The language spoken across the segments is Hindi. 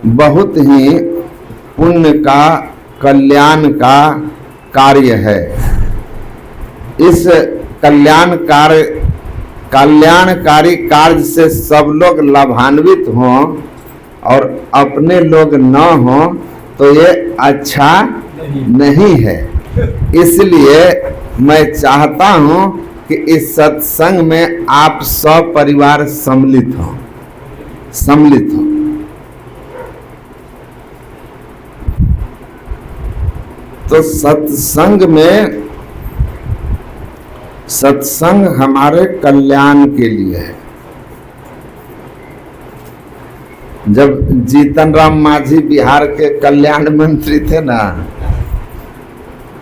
बहुत ही पुण्य का, कल्याण का कार्य है। इस कल्याणकारी कार्य से सब लोग लाभान्वित हों और अपने लोग न हों तो ये अच्छा नहीं है। इसलिए मैं चाहता हूं कि इस सत्संग में आप सब परिवार सम्मिलित हो। तो सत्संग हमारे कल्याण के लिए है। जब जीतन राम मांझी बिहार के कल्याण मंत्री थे ना,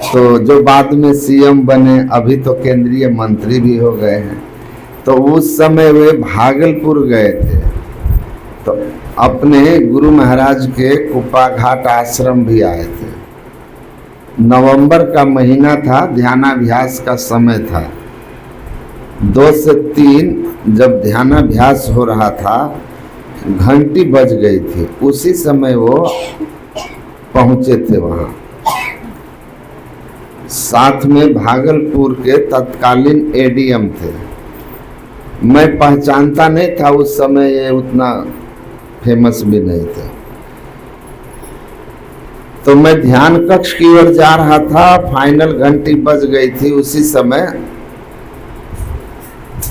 तो जो बाद में सीएम बने, अभी तो केंद्रीय मंत्री भी हो गए हैं, तो उस समय वे भागलपुर गए थे। तो अपने गुरु महाराज के कुप्पाघाट आश्रम भी आए थे। नवंबर का महीना था, ध्यानाभ्यास का समय था। 2 से 3 जब ध्यानाभ्यास हो रहा था, घंटी बज गई थी। उसी समय वो पहुंचे थे वहां। साथ में भागलपुर के तत्कालीन एडीएम थे। मैं पहचानता नहीं था, उस समय ये उतना फेमस भी नहीं थे। तो मैं ध्यान कक्ष की ओर जा रहा था, फाइनल घंटी बज गई थी। उसी समय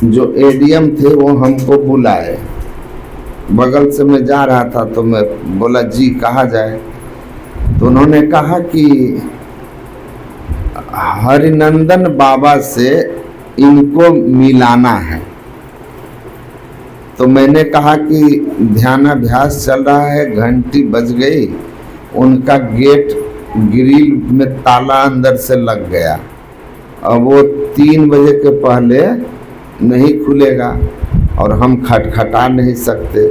जो एडीएम थे वो हमको बुलाए। बगल से मैं जा रहा था तो मैं बोला, जी कहाँ जाए? तो उन्होंने कहा कि हरिनंदन बाबा से इनको मिलाना है। तो मैंने कहा कि ध्यानाभ्यास चल रहा है, घंटी बज गई, उनका गेट ग्रिल में ताला अंदर से लग गया। अब वो 3 बजे के पहले नहीं खुलेगा और हम खटखटा नहीं सकते।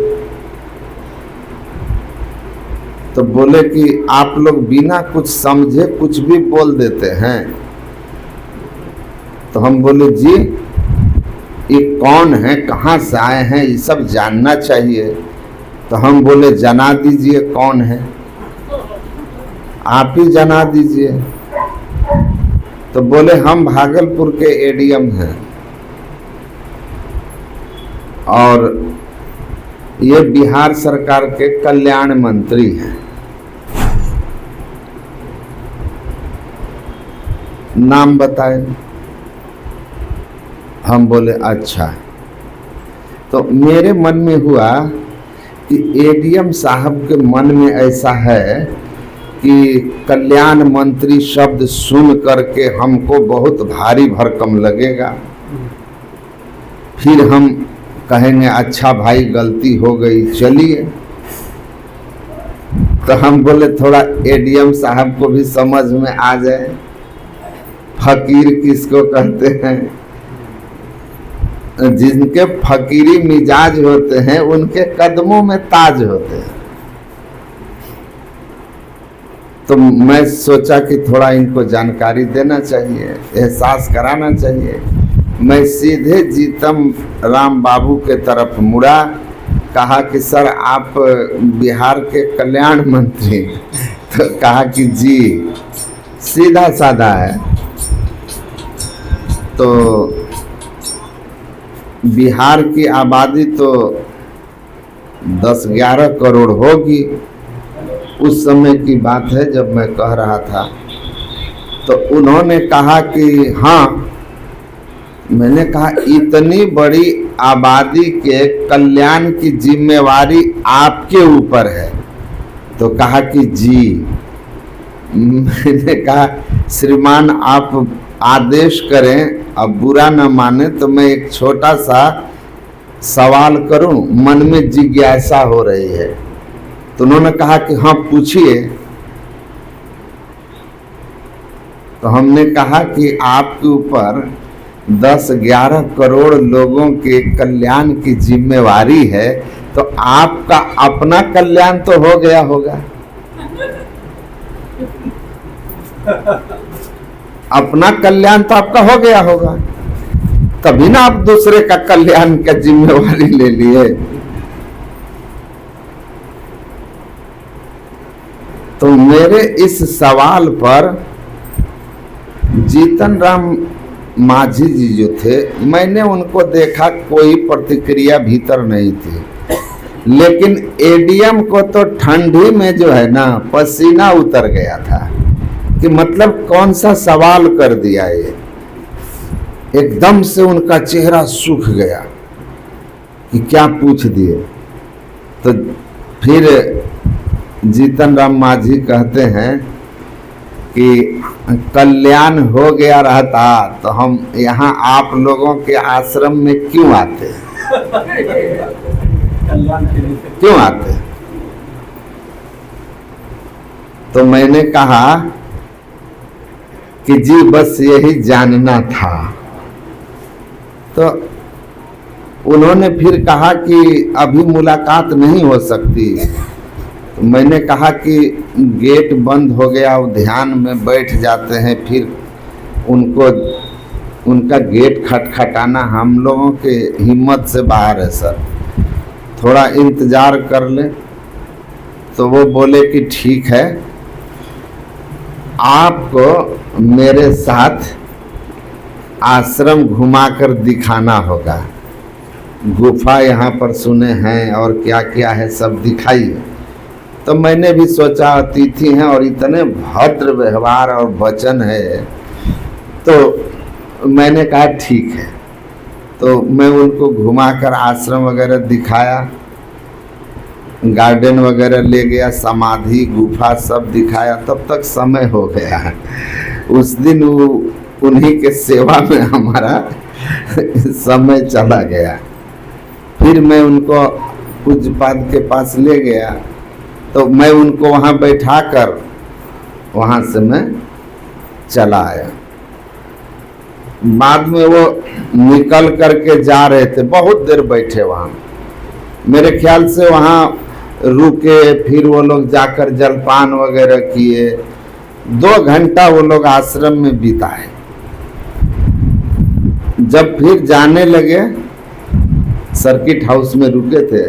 तो बोले कि आप लोग बिना कुछ समझे कुछ भी बोल देते हैं। तो हम बोले, जी ये कौन है, कहाँ से आए हैं, ये सब जानना चाहिए। तो हम बोले, जना दीजिए कौन है, आप ही जना दीजिए। तो बोले, हम भागलपुर के एडीएम हैं और ये बिहार सरकार के कल्याण मंत्री हैं। नाम बताए। हम बोले, अच्छा। तो मेरे मन में हुआ कि एडीएम साहब के मन में ऐसा है कि कल्याण मंत्री शब्द सुन करके हमको बहुत भारी भरकम लगेगा। फिर हम कहेंगे, अच्छा भाई गलती हो गई, चलिए। तो हम बोले, थोड़ा एडीएम साहब को भी समझ में आ जाए, फकीर किसको कहते हैं। जिनके फकीरी मिजाज होते हैं उनके कदमों में ताज होते हैं। तो मैं सोचा कि थोड़ा इनको जानकारी देना चाहिए, एहसास कराना चाहिए। मैं सीधे जीतन राम बाबू के तरफ मुड़ा, कहा कि सर आप बिहार के कल्याण मंत्री? तो कहा कि जी, सीधा साधा है। तो बिहार की आबादी तो 10-11 करोड़ होगी। उस समय की बात है जब मैं कह रहा था। तो उन्होंने कहा कि हाँ। मैंने कहा, इतनी बड़ी आबादी के कल्याण की जिम्मेवारी आपके ऊपर है? तो कहा कि जी। मैंने कहा, श्रीमान आप आदेश करें, अब बुरा न माने तो मैं एक छोटा सा सवाल करूं, मन में जिज्ञासा हो रही है। तो उन्होंने कहा कि हाँ पूछिए। तो हमने कहा कि आपके ऊपर 10-11 करोड़ लोगों के कल्याण की जिम्मेवारी है, तो आपका अपना कल्याण तो हो गया होगा। अपना कल्याण तो आपका हो गया होगा, तभी ना आप दूसरे का कल्याण का जिम्मेवारी ले लिए। तो मेरे इस सवाल पर जीतन राम माझी जी जो थे, मैंने उनको देखा, कोई प्रतिक्रिया भीतर नहीं थी, लेकिन एडीएम को तो ठंडी में जो है ना पसीना उतर गया था कि मतलब कौन सा सवाल कर दिया ये। एकदम से उनका चेहरा सूख गया कि क्या पूछ दिए। तो फिर जीतन राम माझी कहते हैं कि कल्याण हो गया रहता तो हम यहाँ आप लोगों के आश्रम में क्यों आते, क्यों आते। तो मैंने कहा कि जी बस यही जानना था। तो उन्होंने फिर कहा कि अभी मुलाकात नहीं हो सकती। तो मैंने कहा कि गेट बंद हो गया, वो ध्यान में बैठ जाते हैं, फिर उनको उनका गेट खटखटाना हम लोगों के हिम्मत से बाहर है सर, थोड़ा इंतज़ार कर ले। तो वो बोले कि ठीक है, आपको मेरे साथ आश्रम घुमाकर दिखाना होगा, गुफा यहाँ पर सुने हैं और क्या क्या है सब दिखाइए। तो मैंने भी सोचा अतिथि हैं और इतने भद्र व्यवहार और वचन है, तो मैंने कहा ठीक है। तो मैं उनको घुमाकर आश्रम वगैरह दिखाया, गार्डन वगैरह ले गया, समाधि गुफा सब दिखाया। तब तक समय हो गया। उस दिन वो उन्हीं के सेवा में हमारा समय चला गया। फिर मैं उनको पूज्यपाद के पास ले गया, तो मैं उनको वहाँ बैठा कर वहाँ से मैं चला आया। बाद में वो निकल करके जा रहे थे, बहुत देर बैठे वहाँ, मेरे ख्याल से वहाँ रुके, फिर वो लोग जाकर जलपान वगैरह किए। 2 घंटा वो लोग आश्रम में बिताए। जब फिर जाने लगे, सर्किट हाउस में रुके थे,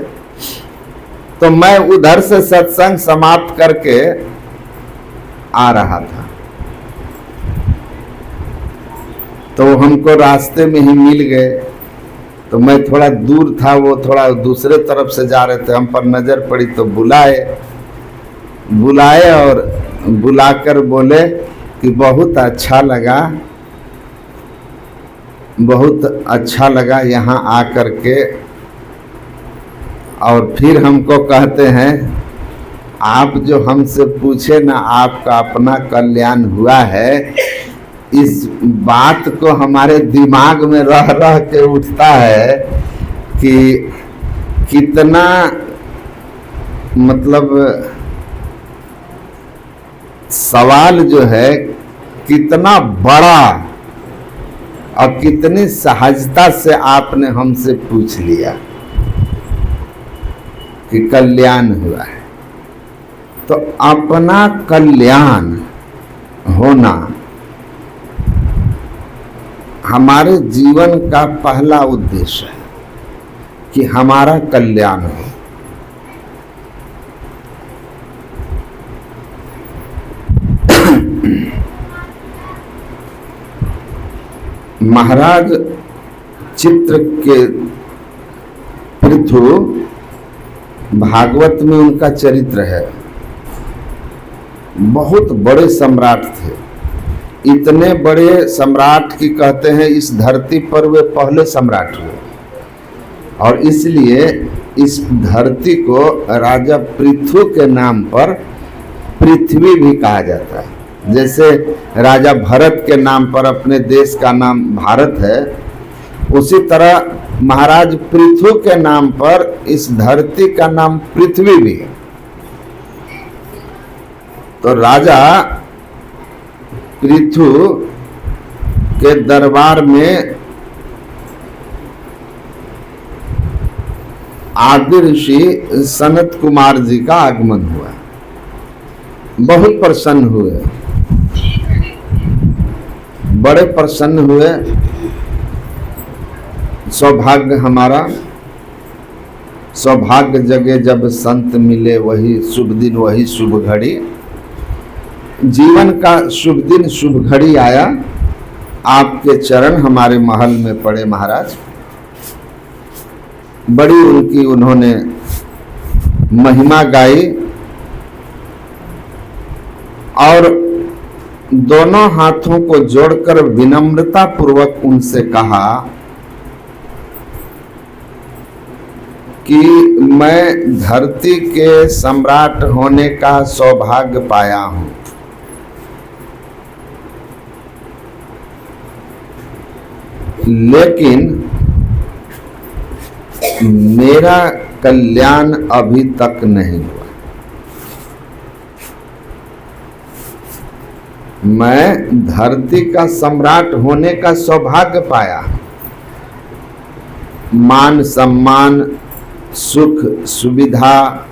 तो मैं उधर से सत्संग समाप्त करके आ रहा था। तो हमको रास्ते में ही मिल गए। तो मैं थोड़ा दूर था, वो थोड़ा दूसरे तरफ से जा रहे थे, हम पर नज़र पड़ी तो बुलाए और बुलाकर बोले कि बहुत अच्छा लगा, बहुत अच्छा लगा यहाँ आकर के। और फिर हमको कहते हैं, आप जो हमसे पूछे ना आपका अपना कल्याण हुआ है, इस बात को हमारे दिमाग में रह रह के उठता है कि कितना मतलब सवाल जो है कितना बड़ा और कितनी सहजता से आपने हमसे पूछ लिया कि कल्याण हुआ है। तो अपना कल्याण होना हमारे जीवन का पहला उद्देश्य है कि हमारा कल्याण हो। महाराज चित्र के पृथु भागवत में उनका चरित्र है। बहुत बड़े सम्राट थे, इतने बड़े सम्राट की कहते हैं इस धरती पर वे पहले सम्राट हुए। और इसलिए इस धरती को राजा पृथु के नाम पर पृथ्वी भी कहा जाता है। जैसे राजा भरत के नाम पर अपने देश का नाम भारत है, उसी तरह महाराज पृथु के नाम पर इस धरती का नाम पृथ्वी भी है। तो राजा पृथु के दरबार में आदि ऋषि सनत कुमार जी का आगमन हुआ। बहुत प्रसन्न हुए, बड़े प्रसन्न हुए। सौभाग्य हमारा, सौभाग्य जगे जब संत मिले, वही शुभ दिन वही शुभ घड़ी। जीवन का शुभ दिन शुभ घड़ी आया, आपके चरण हमारे महल में पड़े महाराज। बड़ी उनकी उन्होंने महिमा गाई और दोनों हाथों को जोड़कर विनम्रता पूर्वक उनसे कहा कि मैं धरती के सम्राट होने का सौभाग्य पाया हूं, लेकिन मेरा कल्याण अभी तक नहीं हुआ। मैं धरती का सम्राट होने का सौभाग्य पाया, मान सम्मान, सुख सुविधा,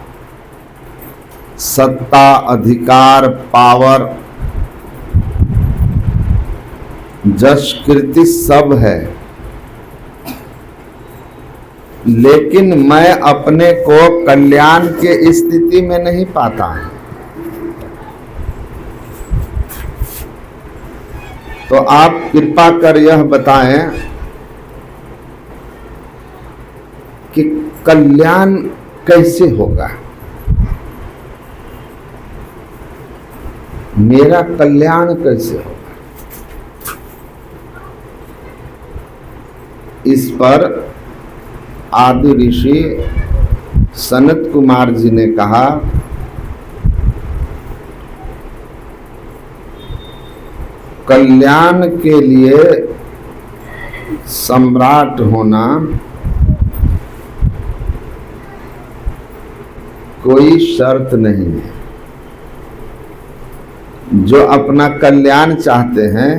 सत्ता अधिकार, पावर, जश कीर्ति सब है, लेकिन मैं अपने को कल्याण के स्थिति में नहीं पाता हूं। तो आप कृपा कर यह बताएं कि कल्याण कैसे होगा, मेरा कल्याण कैसे होगा। इस पर आदि ऋषि सनत कुमार जी ने कहा, कल्याण के लिए सम्राट होना कोई शर्त नहीं है। जो अपना कल्याण चाहते हैं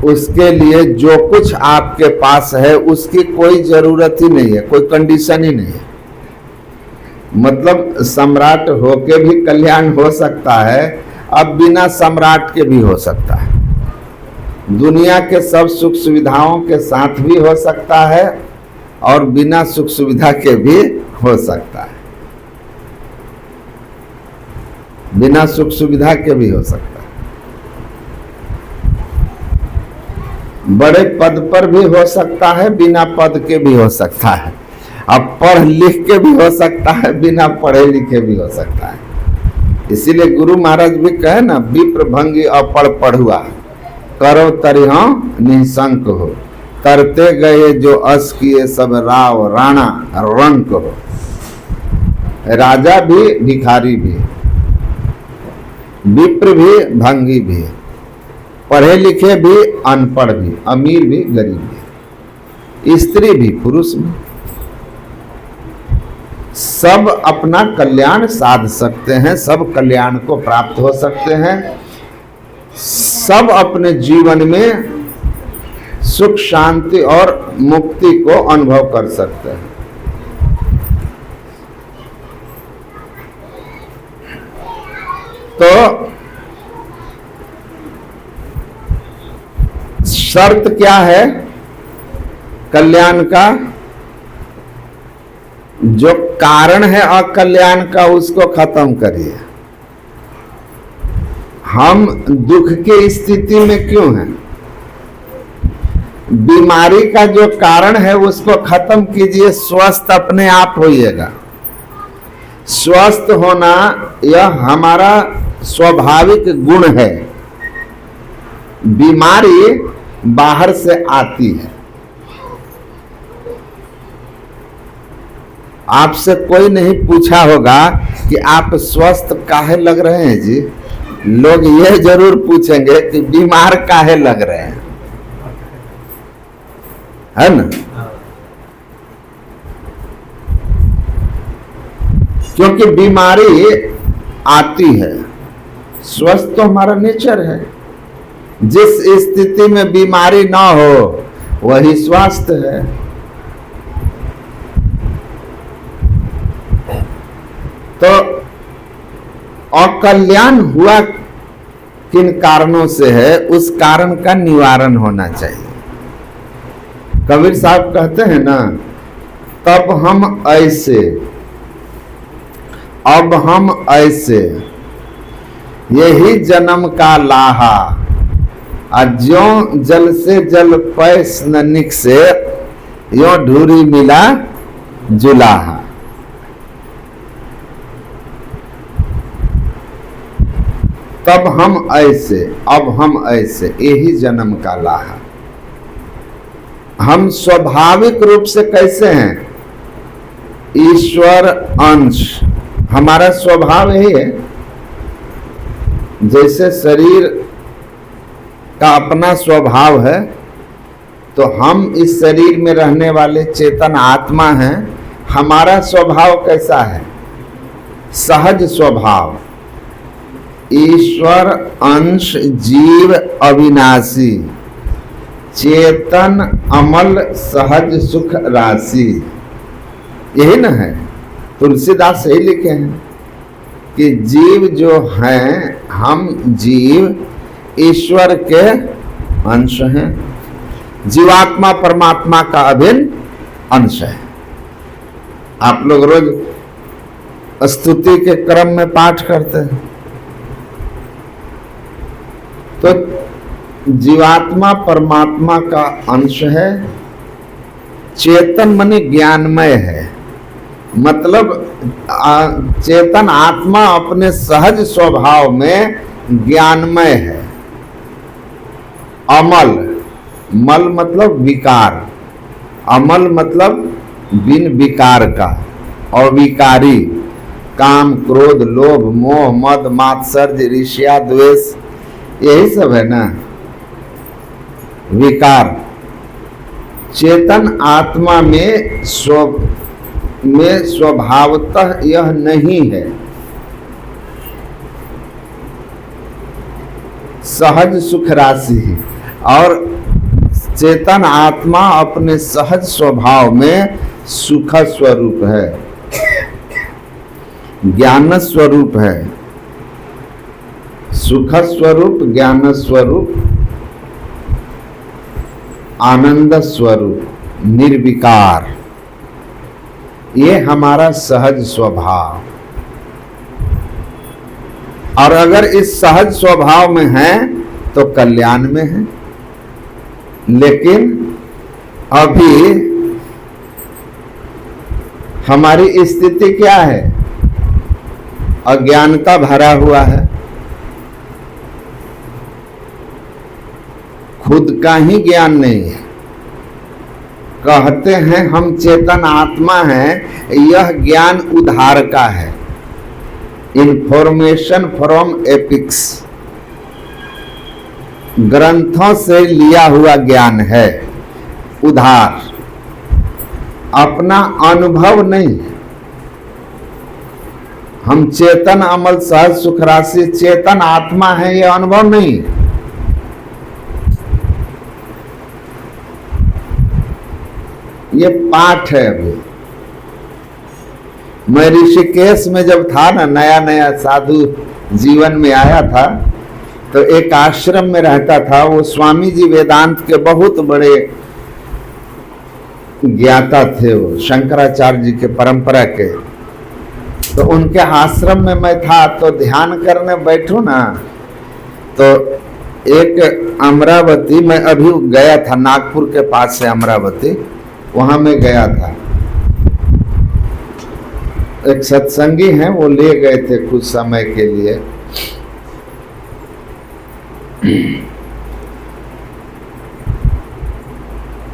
उसके लिए जो कुछ आपके पास है उसकी कोई जरूरत ही नहीं है, कोई कंडीशन ही नहीं है। मतलब सम्राट होके भी कल्याण हो सकता है, अब बिना सम्राट के भी हो सकता है, दुनिया के सब सुख सुविधाओं के साथ भी हो सकता है और बिना सुख सुविधा के भी हो सकता है, बिना सुख सुविधा के भी हो सकता है। बड़े पद पर भी हो सकता है, बिना पद के भी हो सकता है। अब पढ़ लिख के भी हो सकता है, बिना पढ़े लिखे भी हो सकता है। इसीलिए गुरु महाराज भी कहे ना, विप्र भंगी अपढ़ पढ़ुआ, करो तरिह निशंक हो, तरते गए जो अस किए सब राव राणा रंक हो। राजा भी भिखारी भी, विप्र भी भंगी भी, पढ़े लिखे भी अनपढ़ भी, अमीर भी गरीब भी, स्त्री भी पुरुष भी, सब अपना कल्याण साध सकते हैं, सब कल्याण को प्राप्त हो सकते हैं, सब अपने जीवन में सुख शांति और मुक्ति को अनुभव कर सकते हैं। तो शर्त क्या है कल्याण का? जो कारण है अकल्याण का उसको खत्म करिए। हम दुख की स्थिति में क्यों हैं? बीमारी का जो कारण है उसको खत्म कीजिए, स्वस्थ अपने आप होइएगा। स्वस्थ होना यह हमारा स्वाभाविक गुण है। बीमारी बाहर से आती है। आपसे कोई नहीं पूछा होगा कि आप स्वस्थ काहे लग रहे हैं जी, लोग यह जरूर पूछेंगे कि बीमार काहे लग रहे हैं, है ना? क्योंकि बीमारी आती है, स्वस्थ तो हमारा नेचर है। जिस स्थिति में बीमारी ना हो वही स्वास्थ्य है। तो अकल्याण हुआ किन कारणों से है, उस कारण का निवारण होना चाहिए। कबीर साहब कहते हैं ना, तब हम ऐसे, अब हम ऐसे, यही जन्म का लाहा, ज्यों जल से जल पैस न निकसे, यों ढूरी मिला जुलाहा। तब हम ऐसे, अब हम ऐसे, यही जन्म का लाहा। हम स्वाभाविक रूप से कैसे हैं? ईश्वर अंश, हमारा स्वभाव यही है। जैसे शरीर का अपना स्वभाव है, तो हम इस शरीर में रहने वाले चेतन आत्मा हैं। हमारा स्वभाव कैसा है? सहज स्वभाव, ईश्वर अंश, जीव अविनाशी, चेतन अमल, सहज सुख राशि। यही ना है, तुलसीदास यही लिखे हैं कि जीव जो हैं, हम जीव ईश्वर के अंश हैं। जीवात्मा परमात्मा का अभिन्न अंश है। आप लोग रोज स्तुति के क्रम में पाठ करते हैं, तो जीवात्मा परमात्मा का अंश है। चेतन माने ज्ञानमय है, मतलब चेतन आत्मा अपने सहज स्वभाव में ज्ञानमय है। अमल, मल मतलब विकार, अमल मतलब बिन विकार का, अविकारी, काम क्रोध लोभ मोह मद मात्सर्य ईर्ष्या द्वेष, यही सब है ना विकार। चेतन आत्मा में स्वभावतः यह नहीं है। सहज सुख राशि है, और चेतन आत्मा अपने सहज स्वभाव में सुख स्वरूप है, ज्ञान स्वरूप है। सुख स्वरूप, ज्ञान स्वरूप, आनंद स्वरूप, निर्विकार, ये हमारा सहज स्वभाव। और अगर इस सहज स्वभाव में है तो कल्याण में है। लेकिन अभी हमारी स्थिति क्या है? अज्ञान का भरा हुआ है, खुद का ही ज्ञान नहीं है। कहते हैं हम चेतन आत्मा हैं, यह ज्ञान उधार का है, इंफॉर्मेशन फ्रॉम एपिक्स, ग्रंथों से लिया हुआ ज्ञान है, उधार, अपना अनुभव नहीं। हम चेतन अमल सहज सुख राशि चेतन आत्मा है, यह अनुभव नहीं। ये पाठ है। अभी मैं ऋषिकेश में जब था ना, नया नया साधु जीवन में आया था, तो एक आश्रम में रहता था। वो स्वामी जी वेदांत के बहुत बड़े ज्ञाता थे, वो शंकराचार्य जी के परंपरा के। तो उनके आश्रम में मैं था, तो ध्यान करने बैठू ना, तो एक अमरावती, मैं अभी गया था, नागपुर के पास से अमरावती, वहां में गया था। एक सत्संगी हैं, वो ले गए थे कुछ समय के लिए।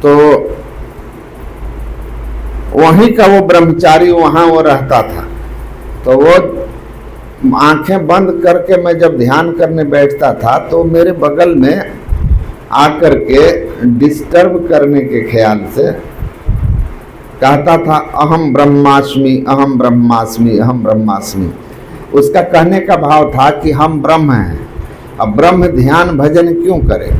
तो वहीं का वो ब्रह्मचारी वहां वो रहता था। तो वो आंखें बंद करके मैं जब ध्यान करने बैठता था, तो मेरे बगल में आकर के डिस्टर्ब करने के ख्याल से कहता था, अहम ब्रह्मास्मि, अहम ब्रह्मास्मि, अहम ब्रह्मास्मि। उसका कहने का भाव था कि हम ब्रह्म हैं। अब ब्रह्म ध्यान भजन क्यों करे?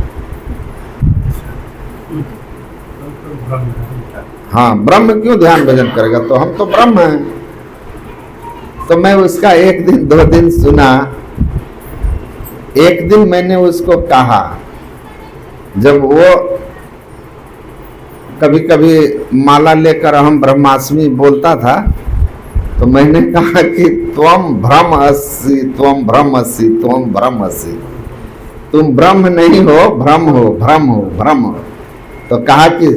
हाँ, ब्रह्म क्यों ध्यान भजन करेगा? तो हम तो ब्रह्म हैं। तो मैं उसका एक दिन दो दिन सुना। एक दिन मैंने उसको कहा, जब वो कभी कभी माला लेकर अहम ब्रह्मास्मि बोलता था, तो मैंने कहा कि त्वम ब्रह्म अस्सि, त्वम ब्रह्म अस्सि, त्वम ब्रह्म अस्सि। तुम ब्रह्म नहीं हो, भ्रम हो, भ्रम हो, भ्रम हो। तो कहा कि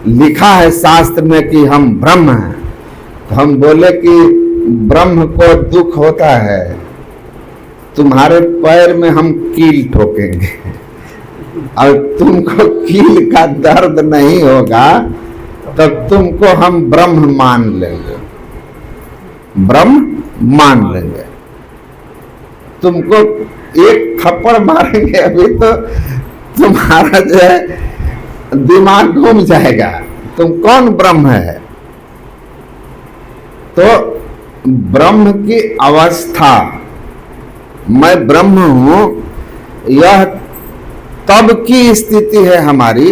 लिखा है शास्त्र में कि हम ब्रह्म हैं। तो हम बोले कि ब्रह्म को दुख होता है, तुम्हारे पैर में हम कील ठोकेंगे और तुमको कील का दर्द नहीं होगा, तब तुमको हम ब्रह्म मान लेंगे, ब्रह्म मान लेंगे। तुमको एक थप्पड़ मारेंगे अभी तो तुम्हारा जो है दिमाग घूम जाएगा, तुम कौन ब्रह्म है। तो ब्रह्म की अवस्था, मैं ब्रह्म हूं, यह तब की स्थिति है हमारी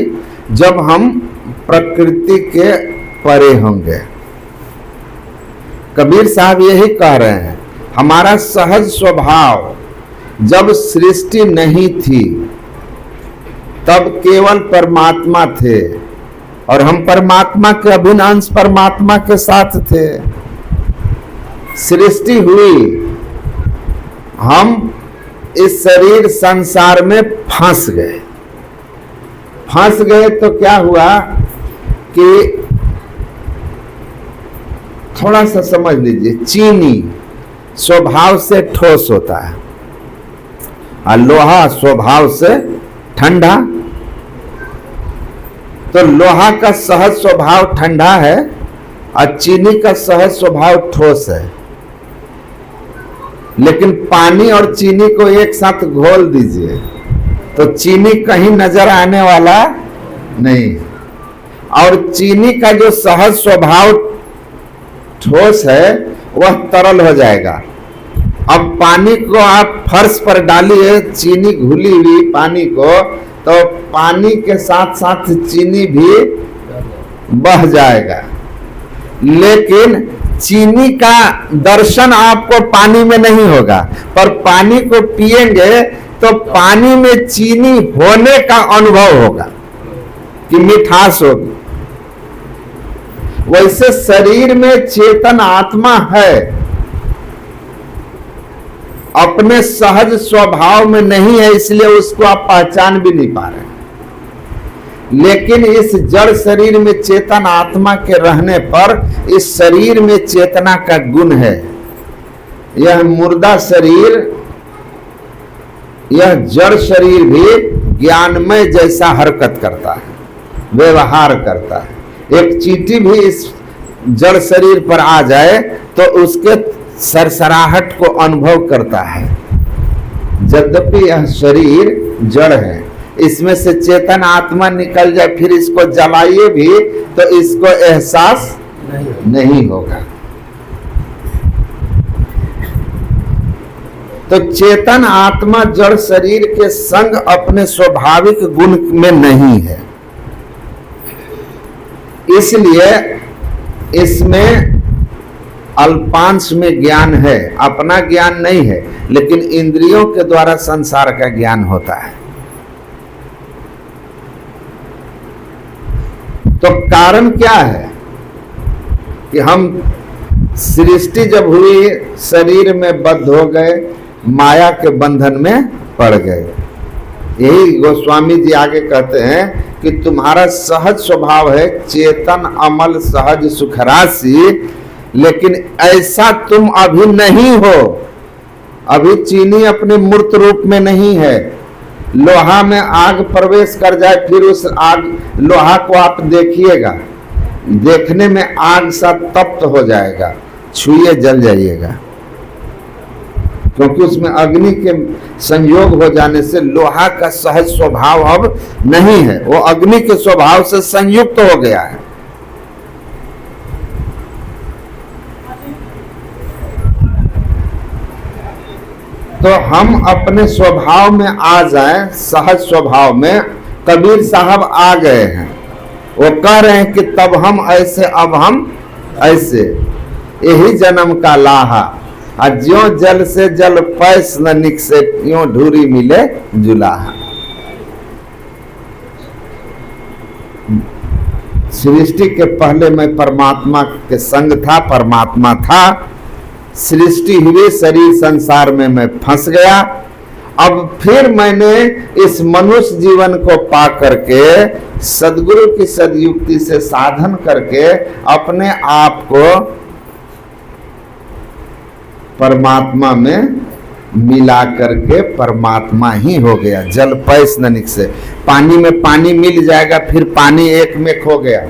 जब हम प्रकृति के परे होंगे। कबीर साहब यही कह रहे हैं, हमारा सहज स्वभाव जब सृष्टि नहीं थी तब केवल परमात्मा थे और हम परमात्मा के अभिन्न अंश परमात्मा के साथ थे। सृष्टि हुई, हम इस शरीर संसार में फंस गए। फंस गए तो क्या हुआ कि थोड़ा सा समझ लीजिए, चीनी स्वभाव से ठोस होता है और लोहा स्वभाव से ठंडा। तो लोहा का सहज स्वभाव ठंडा है और चीनी का सहज स्वभाव ठोस है। लेकिन पानी और चीनी को एक साथ घोल दीजिए तो चीनी कहीं नजर आने वाला नहीं, और चीनी का जो सहज स्वभाव ठोस है वह तरल हो जाएगा। अब पानी को आप फर्श पर डालिए, चीनी घुली हुई पानी को, तो पानी के साथ साथ चीनी भी बह जाएगा। लेकिन चीनी का दर्शन आपको पानी में नहीं होगा, पर पानी को पिएंगे तो पानी में चीनी होने का अनुभव होगा कि मिठास होगी। वैसे शरीर में चेतन आत्मा है, अपने सहज स्वभाव में नहीं है, इसलिए उसको आप पहचान भी नहीं पा रहे। लेकिन इस जड़ शरीर में चेतन आत्मा के रहने पर इस शरीर में चेतना का गुण है। यह मुर्दा शरीर, यह जड़ शरीर भी ज्ञानमय जैसा हरकत करता है, व्यवहार करता है। एक चींटी भी इस जड़ शरीर पर आ जाए तो उसके सरसराहट को अनुभव करता है। यद्यपि यह शरीर जड़ है, इसमें से चेतन आत्मा निकल जाए फिर इसको जलाइए भी तो इसको एहसास नहीं होगा। तो चेतन आत्मा जड़ शरीर के संग अपने स्वाभाविक गुण में नहीं है, इसलिए इसमें अल्पांश में ज्ञान है, अपना ज्ञान नहीं है, लेकिन इंद्रियों के द्वारा संसार का ज्ञान होता है। तो कारण क्या है कि हम सृष्टि जब हुई शरीर में बद्ध हो गए, माया के बंधन में पड़ गए। यही गोस्वामी जी आगे कहते हैं कि तुम्हारा सहज स्वभाव है चेतन अमल सहज सुखराशि, लेकिन ऐसा तुम अभी नहीं हो। अभी चीनी अपने मूर्त रूप में नहीं है। लोहा में आग प्रवेश कर जाए फिर उस आग लोहा को आप देखिएगा, देखने में आग सा तप्त हो जाएगा, छुए जल जाइएगा, क्योंकि उसमें अग्नि के संयोग हो जाने से लोहा का सहज स्वभाव अब नहीं है, वो अग्नि के स्वभाव से संयुक्त हो गया है। तो हम अपने स्वभाव में आ जाएं, सहज स्वभाव में। कबीर साहब आ गए हैं, वो कह रहे हैं कि तब हम ऐसे अब हम ऐसे, यही जन्म का लाहा, ज्यों जल से जल पैस न निकसे, यों ढूरी मिले जुलाहा। सृष्टि के पहले मैं परमात्मा के संग था, परमात्मा था, सृष्टि हुई, शरीर संसार में मैं फंस गया। अब फिर मैंने इस मनुष्य जीवन को पा करके सदगुरु की सदयुक्ति से साधन करके अपने आप को परमात्मा में मिला करके परमात्मा ही हो गया। जल पय स्नानिक से पानी में पानी मिल जाएगा, फिर पानी एक में खो गया।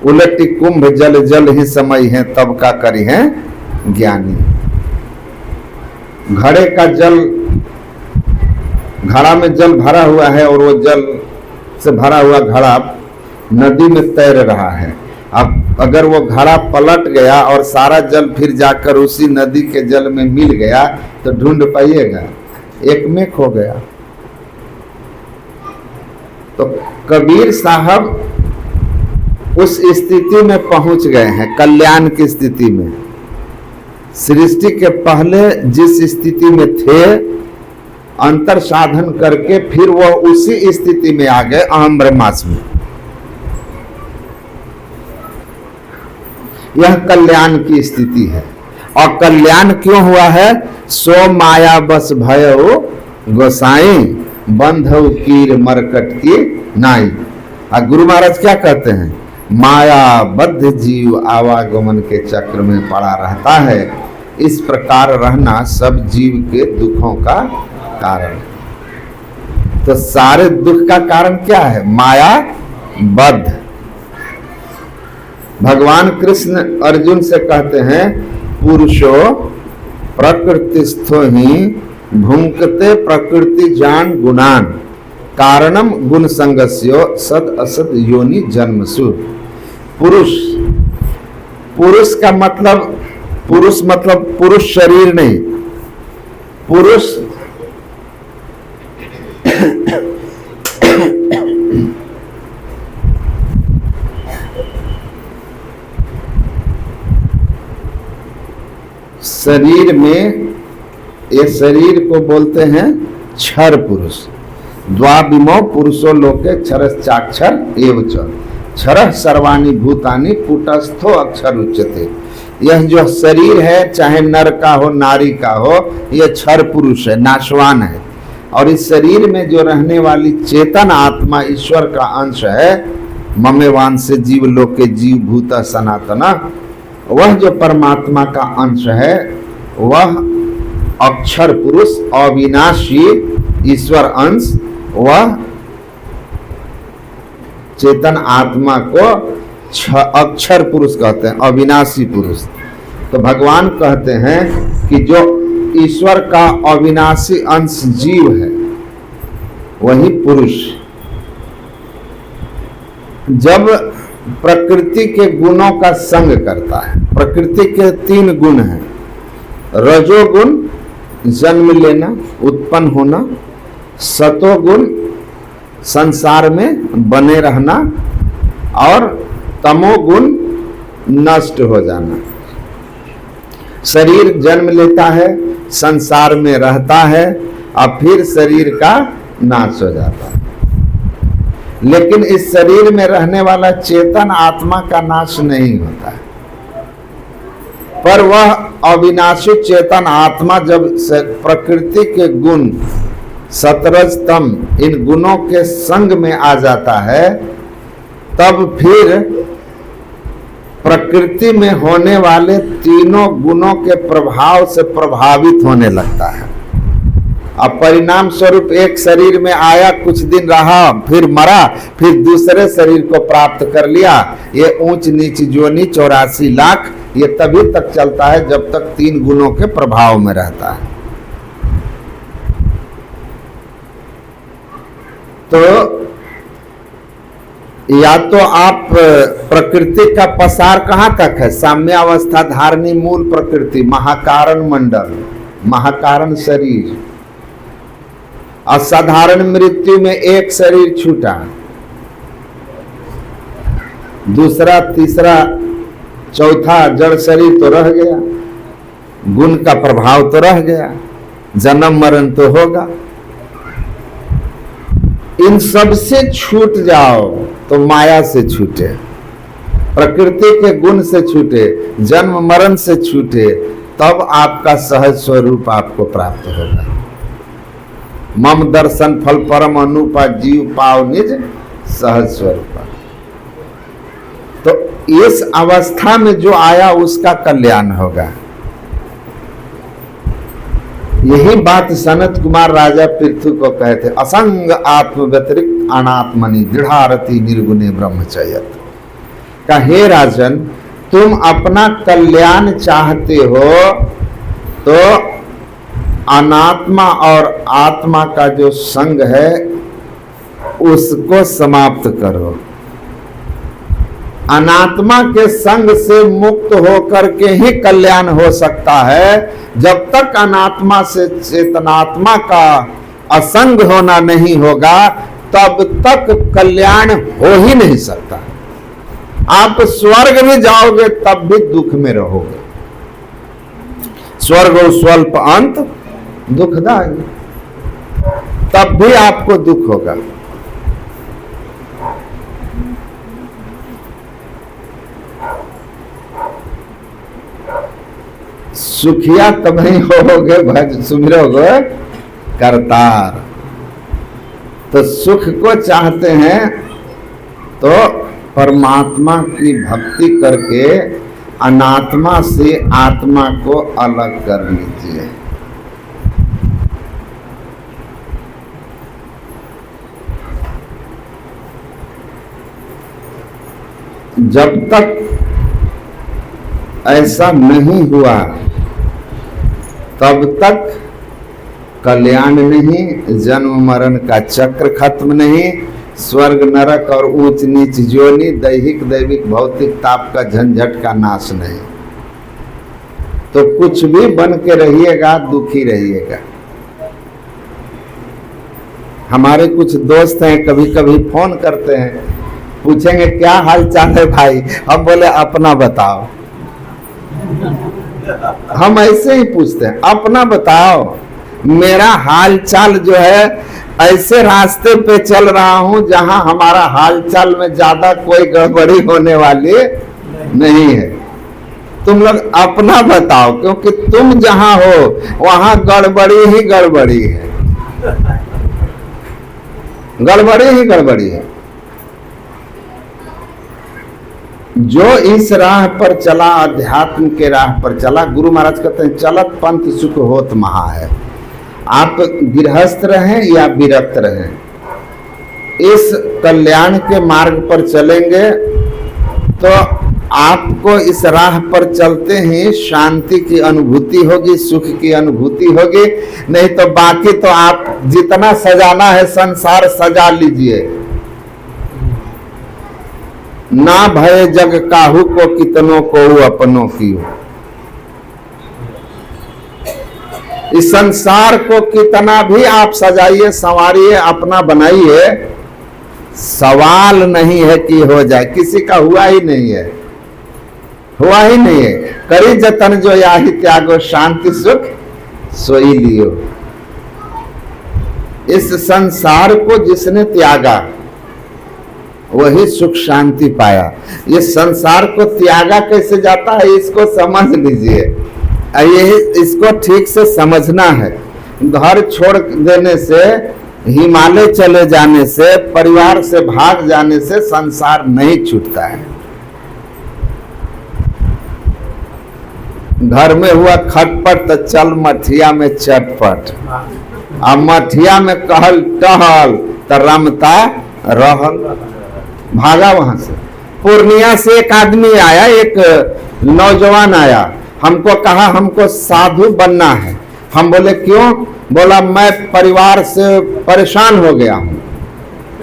उलटी कुंभ जल जल ही समय है, तब का करी है ज्ञानी। घड़े का जल, घड़ा में जल भरा हुआ है और वो जल से भरा हुआ घड़ा नदी में तैर रहा है। अब अगर वो घड़ा पलट गया और सारा जल फिर जाकर उसी नदी के जल में मिल गया तो ढूंढ पाइएगा, एक में खो गया। तो कबीर साहब उस स्थिति में पहुंच गए हैं, कल्याण की स्थिति में। सृष्टि के पहले जिस स्थिति में थे, अंतर साधन करके फिर वो उसी स्थिति में आ गए, अहम ब्रह्मास्मि। यह कल्याण की स्थिति है। और कल्याण क्यों हुआ है? सो माया बस भयो गोसाई, बंधव कीर मरकट की नाई। और गुरु महाराज क्या कहते हैं? माया बद्ध जीव आवागमन के चक्र में पड़ा रहता है, इस प्रकार रहना सब जीव के दुखों का कारण। तो सारे दुख का कारण क्या है? माया बद्ध। भगवान कृष्ण अर्जुन से कहते हैं, पुरुषो प्रकृतिस्थो ही भुंक्ते प्रकृति जान गुणान, कारणम गुण संगस्यो सद असद योनि जन्मसु। पुरुष, पुरुष का मतलब, पुरुष मतलब पुरुष शरीर नहीं, पुरुष शरीर में, ये शरीर को बोलते हैं क्षर पुरुष। द्वाविमो पुरुषो लोके क्षरश्चाक्षर एव च, क्षरः सर्वाणि भूतानि कूटस्थो अक्षर उच्यते। यह जो शरीर है, चाहे नर का हो नारी का हो, यह क्षर पुरुष है, नाशवान है। और इस शरीर में जो रहने वाली चेतन आत्मा ईश्वर का अंश है, ममेवान से जीव लोके जीव भूत सनातना, वह जो परमात्मा का अंश है, वह अक्षर पुरुष, अविनाशी ईश्वर अंश, वह चेतन आत्मा को अक्षर पुरुष कहते हैं, अविनाशी पुरुष। तो भगवान कहते हैं कि जो ईश्वर का अविनाशी अंश जीव है, वही पुरुष। जब प्रकृति के गुणों का संग करता है, प्रकृति के 3 गुण हैं, रजोगुण जन्म लेना, उत्पन्न होना, सतोगुण संसार में बने रहना, और तमोगुण नष्ट हो जाना। शरीर जन्म लेता है, संसार में रहता है, और फिर शरीर का नाश हो जाता है। लेकिन इस शरीर में रहने वाला चेतन आत्मा का नाश नहीं होता है। पर वह अविनाशी चेतन आत्मा जब प्रकृति के गुण सतरज तम, इन गुणों के संग में आ जाता है, तब फिर प्रकृति में होने वाले तीनों गुणों के प्रभाव से प्रभावित होने लगता है। अब परिणाम स्वरूप एक शरीर में आया, कुछ दिन रहा, फिर मरा, फिर दूसरे शरीर को प्राप्त कर लिया। ये ऊंच नीच जोनी 84 लाख, ये तभी तक चलता है जब तक 3 गुणों के प्रभाव में रहता है। तो या तो आप प्रकृति का पसार कहाँ तक है? साम्यावस्था धारणी मूल प्रकृति, महाकारण मंडल, महाकारण शरीर। असाधारण मृत्यु में एक शरीर छूटा, दूसरा, तीसरा, चौथा जड़ शरीर तो रह गया, गुण का प्रभाव तो रह गया, जन्म मरण तो होगा। इन सब से छूट जाओ तो माया से छूटे। प्रकृति के गुण से छूटे, जन्म मरण से छूटे, तब आपका सहज स्वरूप आपको प्राप्त होगा। मम दर्शन फल परम अनुपा, जीव पाव निज सहज स्वरूप। तो इस अवस्था में जो आया उसका कल्याण होगा। यही बात सनत कुमार राजा पृथु को कहते, असंग आत्म व्यतिरिक्त अनात्मनि दृढ़ारति निर्गुणे ब्रह्मचर्यत। का हे राजन, तुम अपना कल्याण चाहते हो तो अनात्मा और आत्मा का जो संग है उसको समाप्त करो। अनात्मा के संग से मुक्त होकर के ही कल्याण हो सकता है। जब तक अनात्मा से चेतनात्मा का असंग होना नहीं होगा तब तक कल्याण हो ही नहीं सकता। आप स्वर्ग में जाओगे तब भी दुख में रहोगे। स्वर्ग स्वल्प अंत दुखदायी, तब भी आपको दुख होगा। सुखिया तब नहीं होगे भज सुमिरोगे करतार। तो सुख को चाहते हैं तो परमात्मा की भक्ति करके अनात्मा से आत्मा को अलग कर लीजिए। जब तक ऐसा नहीं हुआ तब तक कल्याण नहीं, जन्म मरण का चक्र खत्म नहीं, स्वर्ग नरक और ऊंच नीच जोनी, दैहिक दैविक भौतिक ताप का झंझट का नाश नहीं। तो कुछ भी बन के रहिएगा, दुखी रहिएगा। हमारे कुछ दोस्त हैं, कभी कभी फोन करते हैं, पूछेंगे क्या हाल चाल है भाई, हम बोले अपना बताओ। हम ऐसे ही पूछते हैं, अपना बताओ। मेरा हाल चाल जो है, ऐसे रास्ते पे चल रहा हूं जहां हमारा हाल चाल में ज्यादा कोई गड़बड़ी होने वाली नहीं है। तुम लोग अपना बताओ, क्योंकि तुम जहां हो वहां गड़बड़ी ही गड़बड़ी है, गड़बड़ी ही गड़बड़ी है। जो इस राह पर चला, अध्यात्म के राह पर चला, गुरु महाराज कहते हैं चलत पंथ सुख होत महा है। आप गृहस्थ रहें या विरक्त रहें, इस कल्याण के मार्ग पर चलेंगे तो आपको इस राह पर चलते ही शांति की अनुभूति होगी, सुख की अनुभूति होगी। नहीं तो बाकी तो आप जितना सजाना है संसार सजा लीजिए। ना भय जग काहू को कितनों को अपनों की। इस संसार को कितना भी आप सजाइए, संवारिए, अपना बनाइए, सवाल नहीं है कि हो जाए। किसी का हुआ ही नहीं है, हुआ ही नहीं है। करी जतन जो याही त्यागो, शांति सुख सोई लियो। इस संसार को जिसने त्यागा वही सुख शांति पाया। ये संसार को त्यागा कैसे जाता है इसको समझ लीजिए। ये इसको ठीक से समझना है। घर छोड़ देने से, हिमालय चले जाने से, परिवार से भाग जाने से संसार नहीं छूटता है। घर में हुआ खटपट तो चल मठिया में चटपट, अब मठिया में कहल टहल तो रमता रहल। भागा वहां से। पूर्णिया से एक आदमी आया, एक नौजवान आया, हमको कहा हमको साधु बनना है। हम बोले क्यों? बोला मैं परिवार से परेशान हो गया हूँ,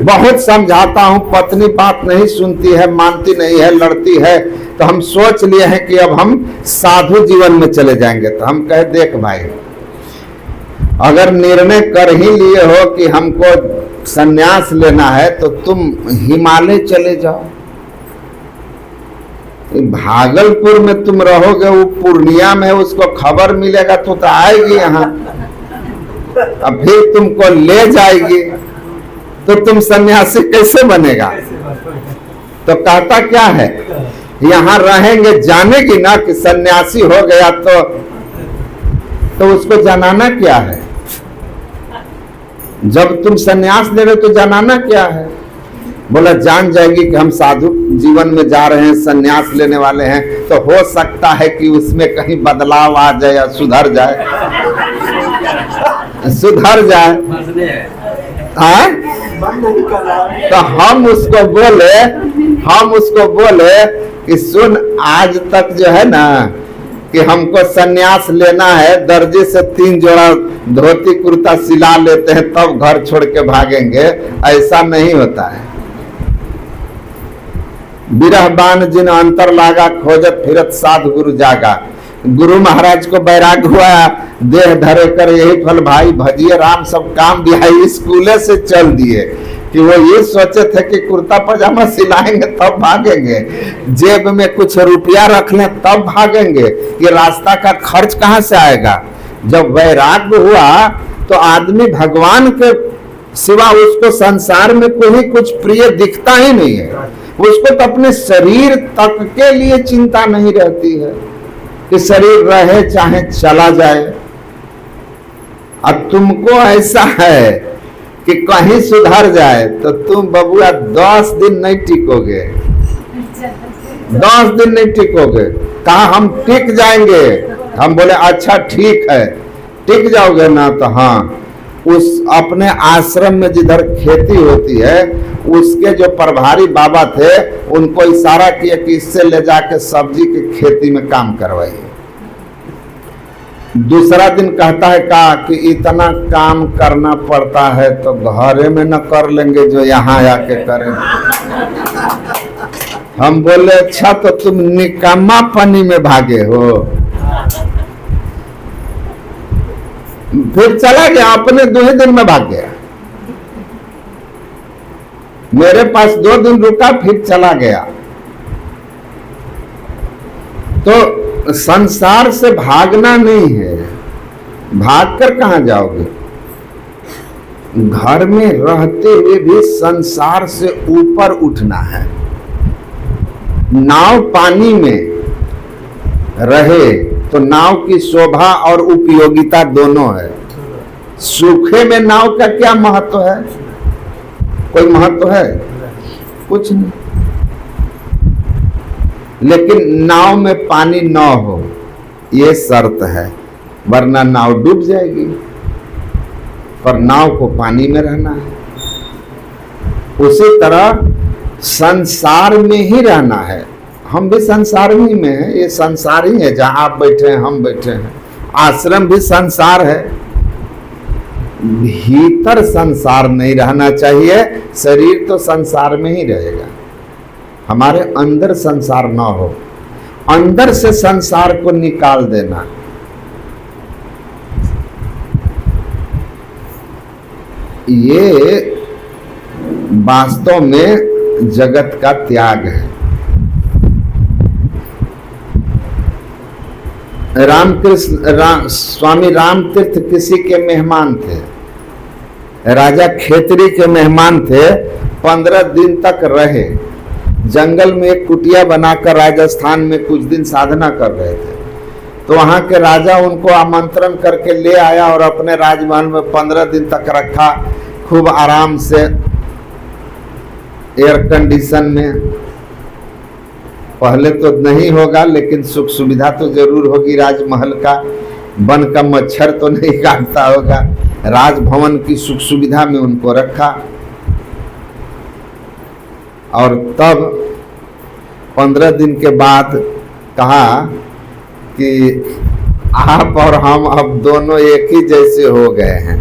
बहुत समझाता हूँ, पत्नी बात नहीं सुनती है, मानती नहीं है, लड़ती है, तो हम सोच लिए हैं कि अब हम साधु जीवन में चले जाएंगे। तो हम कहे देख भाई, अगर निर्णय कर ही लिए हो कि हमको संन्यास लेना है तो तुम हिमालय चले जाओ। भागलपुर में तुम रहोगे, वो पूर्णिया में उसको खबर मिलेगा तो आएगी यहाँ, अब फिर तुमको ले जाएगी, तो तुम सन्यासी कैसे बनेगा? तो कहता क्या है, यहाँ रहेंगे, जानेगी ना कि सन्यासी हो गया तो उसको जनाना क्या है? जब तुम सन्यास ले रहे हो तो जनाना क्या है? बोला जान जाएगी कि हम साधु जीवन में जा रहे हैं, सन्यास लेने वाले हैं, तो हो सकता है कि उसमें कहीं बदलाव आ जाए या सुधर जाए, सुधर जाए। हाँ, तो हम उसको बोले कि सुन, आज तक जो है ना कि हमको सन्यास लेना है, दर्जी से 3 जोड़ा धोती कुर्ता सिला लेते हैं तब घर छोड़ के भागेंगे, ऐसा नहीं होता है। बिरहबान जिन अंतर लागा, खोजत फिरत साधु गुरु जागा। गुरु महाराज को बैराग हुआ, देह धरे कर यही फल भाई, भजिए राम सब काम बिहाई। स्कूले से चल दिए कि वो ये सोचे थे कि कुर्ता पजामा सिलाएंगे तब भागेंगे, जेब में कुछ रुपया रख लें तब भागेंगे, ये रास्ता का खर्च कहाँ से आएगा? जब वैराग्य हुआ तो आदमी भगवान के सिवा उसको संसार में कोई कुछ प्रिय दिखता ही नहीं है। उसको तो अपने शरीर तक के लिए चिंता नहीं रहती है कि शरीर रहे चाहे चला जाए। अब तुमको ऐसा है कि कहीं सुधर जाए तो तुम बबुआ 10 दिन नहीं टिकोगे, 10 दिन नहीं टिकोगे। कहा हम टिक जाएंगे, हम बोले अच्छा ठीक है, टिक जाओगे ना? तो हाँ, उस अपने आश्रम में जिधर खेती होती है उसके जो प्रभारी बाबा थे उनको इशारा किया कि इससे ले जाके सब्जी की खेती में काम करवाइए। दूसरा दिन कहता है कहा कि इतना काम करना पड़ता है तो घरे में न कर लेंगे जो यहाँ आके करें। हम बोले अच्छा तो तुम निकम्मा पानी में भागे हो। फिर चला गया, अपने 2 ही दिन में भाग गया। मेरे पास 2 दिन रुका फिर चला गया। तो संसार से भागना नहीं है, भागकर कहां जाओगे? घर में रहते हुए भी संसार से ऊपर उठना है। नाव पानी में रहे तो नाव की शोभा और उपयोगिता दोनों है। सूखे में नाव का क्या महत्व है? कोई महत्व है? कुछ नहीं। लेकिन नाव में पानी न हो ये शर्त है, वरना नाव डूब जाएगी। पर नाव को पानी में रहना है। उसी तरह संसार में ही रहना है। हम भी संसार ही में हैं, ये संसार ही है जहां आप बैठे हैं, हम बैठे हैं। आश्रम भी संसार है। भीतर संसार नहीं रहना चाहिए, शरीर तो संसार में ही रहेगा। हमारे अंदर संसार ना हो, अंदर से संसार को निकाल देना। ये वास्तव में जगत का त्याग है। स्वामी राम तीर्थ किसी के मेहमान थे, राजा खेतरी के मेहमान थे। 15 दिन तक रहे, जंगल में एक कुटिया बनाकर राजस्थान में कुछ दिन साधना कर रहे थे। तो वहां के राजा उनको आमंत्रण करके ले आया और अपने राजमहल में 15 दिन तक रखा, खूब आराम से एयर कंडीशन में। पहले तो नहीं होगा लेकिन सुख सुविधा तो जरूर होगी राजमहल का। वन का मच्छर तो नहीं काटता होगा। राजभवन की सुख सुविधा में उनको रखा और तब 15 दिन के बाद कहा कि आप और हम अब दोनों एक ही जैसे हो गए हैं,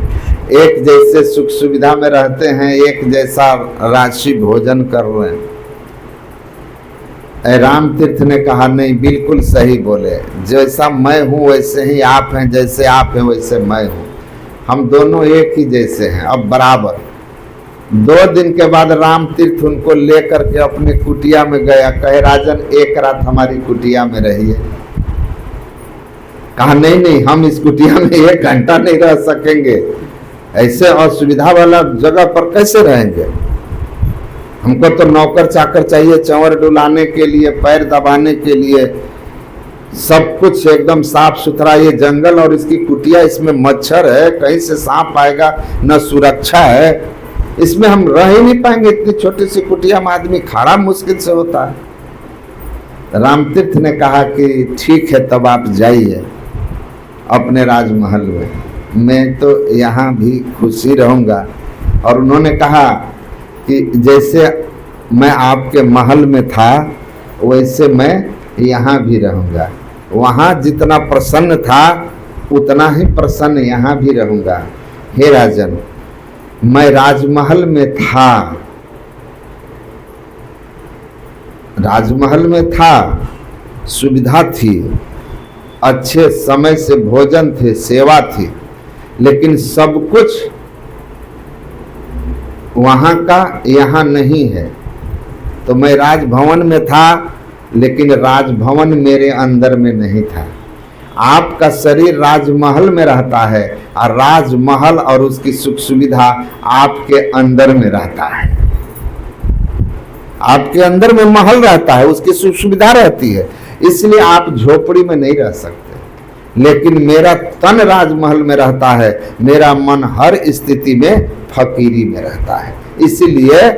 एक जैसे सुख सुविधा में रहते हैं, एक जैसा राशि भोजन कर रहे हैं। राम तीर्थ ने कहा नहीं, बिल्कुल सही बोले, जैसा मैं हूँ वैसे ही आप हैं, जैसे आप हैं वैसे मैं हूँ, हम दोनों एक ही जैसे हैं, अब बराबर। 2 दिन के बाद राम तीर्थ उनको लेकर के अपने कुटिया में गया। कहे राजन एक रात हमारी कुटिया में रहिए। कहा नहीं नहीं, हम इस कुटिया में 1 घंटा नहीं रह सकेंगे, ऐसे असुविधा वाला जगह पर कैसे रहेंगे। हमको तो नौकर चाकर चाहिए, चंवर डुलाने के लिए, पैर दबाने के लिए, सब कुछ एकदम साफ सुथरा। ये जंगल और इसकी कुटिया, इसमें मच्छर है, कहीं से सांप आएगा, न सुरक्षा है, इसमें हम रह ही नहीं पाएंगे। इतनी छोटी सी कुटिया में आदमी खड़ा मुश्किल से होता है। रामतीर्थ ने कहा कि ठीक है, तब आप जाइए अपने राजमहल में, मैं तो यहाँ भी खुशी रहूँगा। और उन्होंने कहा कि जैसे मैं आपके महल में था वैसे मैं यहाँ भी रहूँगा, वहाँ जितना प्रसन्न था उतना ही प्रसन्न यहाँ भी रहूँगा। हे राजन, मैं राजमहल में था, राजमहल में था, सुविधा थी, अच्छे समय से भोजन थे, सेवा थी, लेकिन सब कुछ वहाँ का यहाँ नहीं है। तो मैं राजभवन में था, लेकिन राजभवन मेरे अंदर में नहीं था। आपका शरीर राजमहल में रहता है और राजमहल और उसकी सुख सुविधा आपके अंदर में रहता है। आपके अंदर में महल रहता है, उसकी सुख सुविधा रहती है, इसलिए आप झोपड़ी में नहीं रह सकते। लेकिन मेरा तन राजमहल में रहता है, मेरा मन हर स्थिति में फकीरी में रहता है। इसलिए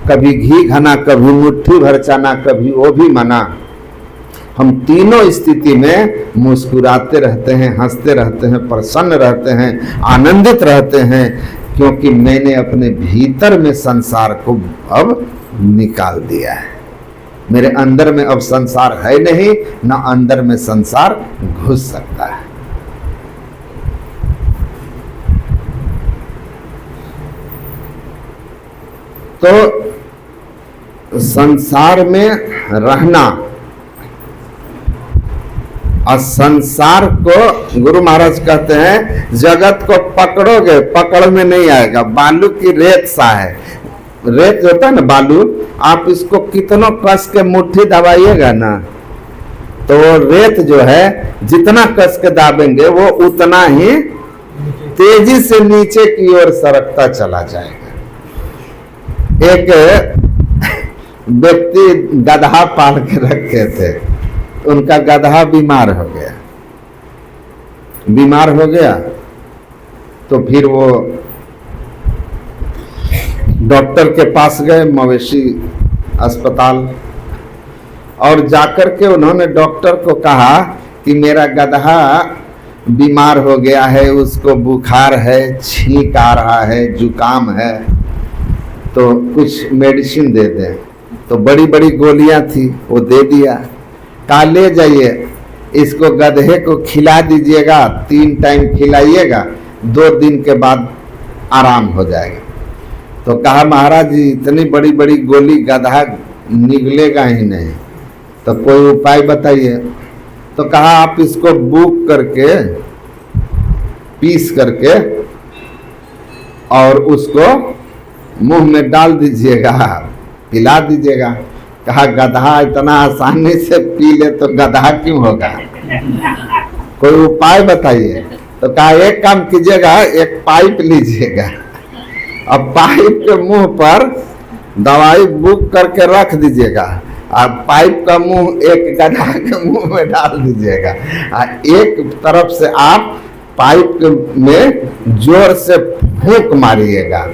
कभी घी घना, कभी मुट्ठी भर चना, कभी वो भी मना। हम तीनों स्थिति में मुस्कुराते रहते हैं, हंसते रहते हैं, प्रसन्न रहते हैं, आनंदित रहते हैं, क्योंकि मैंने अपने भीतर में संसार को अब निकाल दिया है। मेरे अंदर में अब संसार है नहीं, ना अंदर में संसार घुस सकता है। तो संसार में रहना और संसार को, गुरु महाराज कहते हैं, जगत को पकड़ोगे पकड़ में नहीं आएगा, बालू की रेत सा है। रेत होता है ना बालू, आप इसको कितना कस के मुट्ठी दबाइएगा ना, तो वो रेत जो है जितना कस के दाबेंगे वो उतना ही तेजी से नीचे की ओर सरकता चला जाएगा। एक व्यक्ति गधा पाल के रखे थे, उनका गधा बीमार हो गया। बीमार हो गया तो फिर वो डॉक्टर के पास गए, मवेशी अस्पताल, और जाकर के उन्होंने डॉक्टर को कहा कि मेरा गधा बीमार हो गया है, उसको बुखार है, छींक आ रहा है, जुकाम है, तो कुछ मेडिसिन दे दें। तो बड़ी बड़ी गोलियां थी, वो दे दिया। कहा ले जाइए, इसको गधे को खिला दीजिएगा, 3 टाइम खिलाइएगा, 2 दिन के बाद आराम हो जाएगा। तो कहा महाराज जी इतनी बड़ी बड़ी गोली गधा निगलेगा ही नहीं, तो कोई उपाय बताइए। तो कहा आप इसको बुक करके, पीस करके और उसको मुंह में डाल दीजिएगा, पिला दीजिएगा। कहा गधा इतना आसानी से पी ले तो गधा क्यों होगा, कोई उपाय बताइए। तो कहा एक काम कीजिएगा, एक पाइप लीजिएगा, अब पाइप के मुंह पर दवाई बुक करके रख दीजिएगा, और पाइप का मुंह एक गधा के मुंह में डाल दीजिएगा, और एक तरफ से आप पाइप में जोर से फूंक मारिएगा,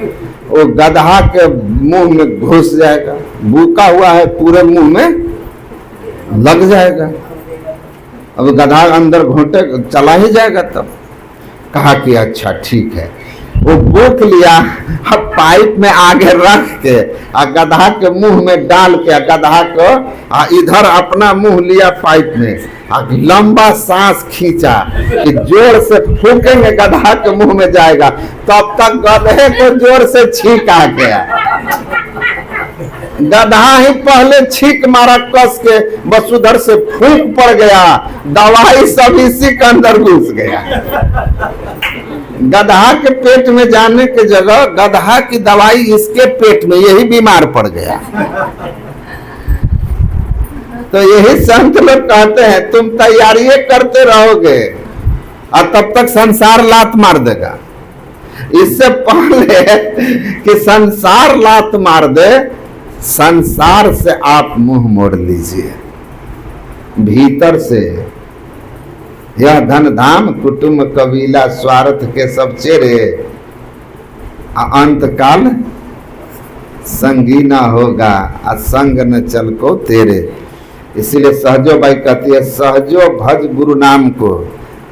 वो गधा के मुंह में घुस जाएगा, भूखा हुआ है पूरे मुंह में लग जाएगा, अब गधा अंदर घोंटे चला ही जाएगा। तब कहा कि अच्छा ठीक है, वो भूख लिया, अब पाइप में आगे रख के गधा के मुंह में डाल के गधा को इधर अपना मुंह लिया पाइप में, लंबा सांस खींचा कि जोर से फूकेंगे गधा के मुंह में जाएगा, तब तक गधे को जोर से छींक आ गया। गधा ही पहले छींक मारा कस के, बस उधर से फूंक पड़ गया, दवाई सब इसी के अंदर घुस गया। गधा के पेट में जाने के जगह गधा की दवाई इसके पेट में, यही बीमार पड़ गया। तो यही संत लोग कहते हैं तुम तैयारी करते रहोगे और तब तक संसार लात मार देगा। इससे पहले कि संसार लात मार दे, संसार से आप मुंह मोड़ लीजिए, भीतर से। यह धन धाम कुटुंब कबीला स्वार्थ के सब चेहरे, अंत काल संगी ना होगा, असंग न चल को तेरे। इसीलिए सहजो बाई कहती है, सहजो भज गुरु नाम को,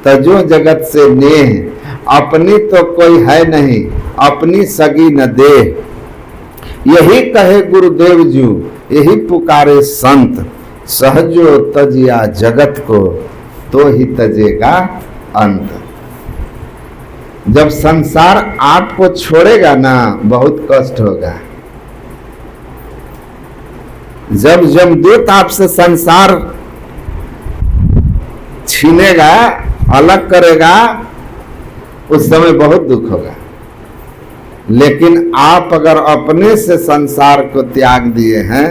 तजो जगत से नेह, अपनी तो कोई है नहीं, अपनी सगी न दे। यही कहे गुरुदेव जू, यही पुकारे संत, सहजो तजिया जगत को, तो ही तजेगा अंत। जब संसार आपको छोड़ेगा ना, बहुत कष्ट होगा। जब यमदूत आपसे संसार छीनेगा, अलग करेगा, उस समय बहुत दुख होगा। लेकिन आप अगर अपने से संसार को त्याग दिए हैं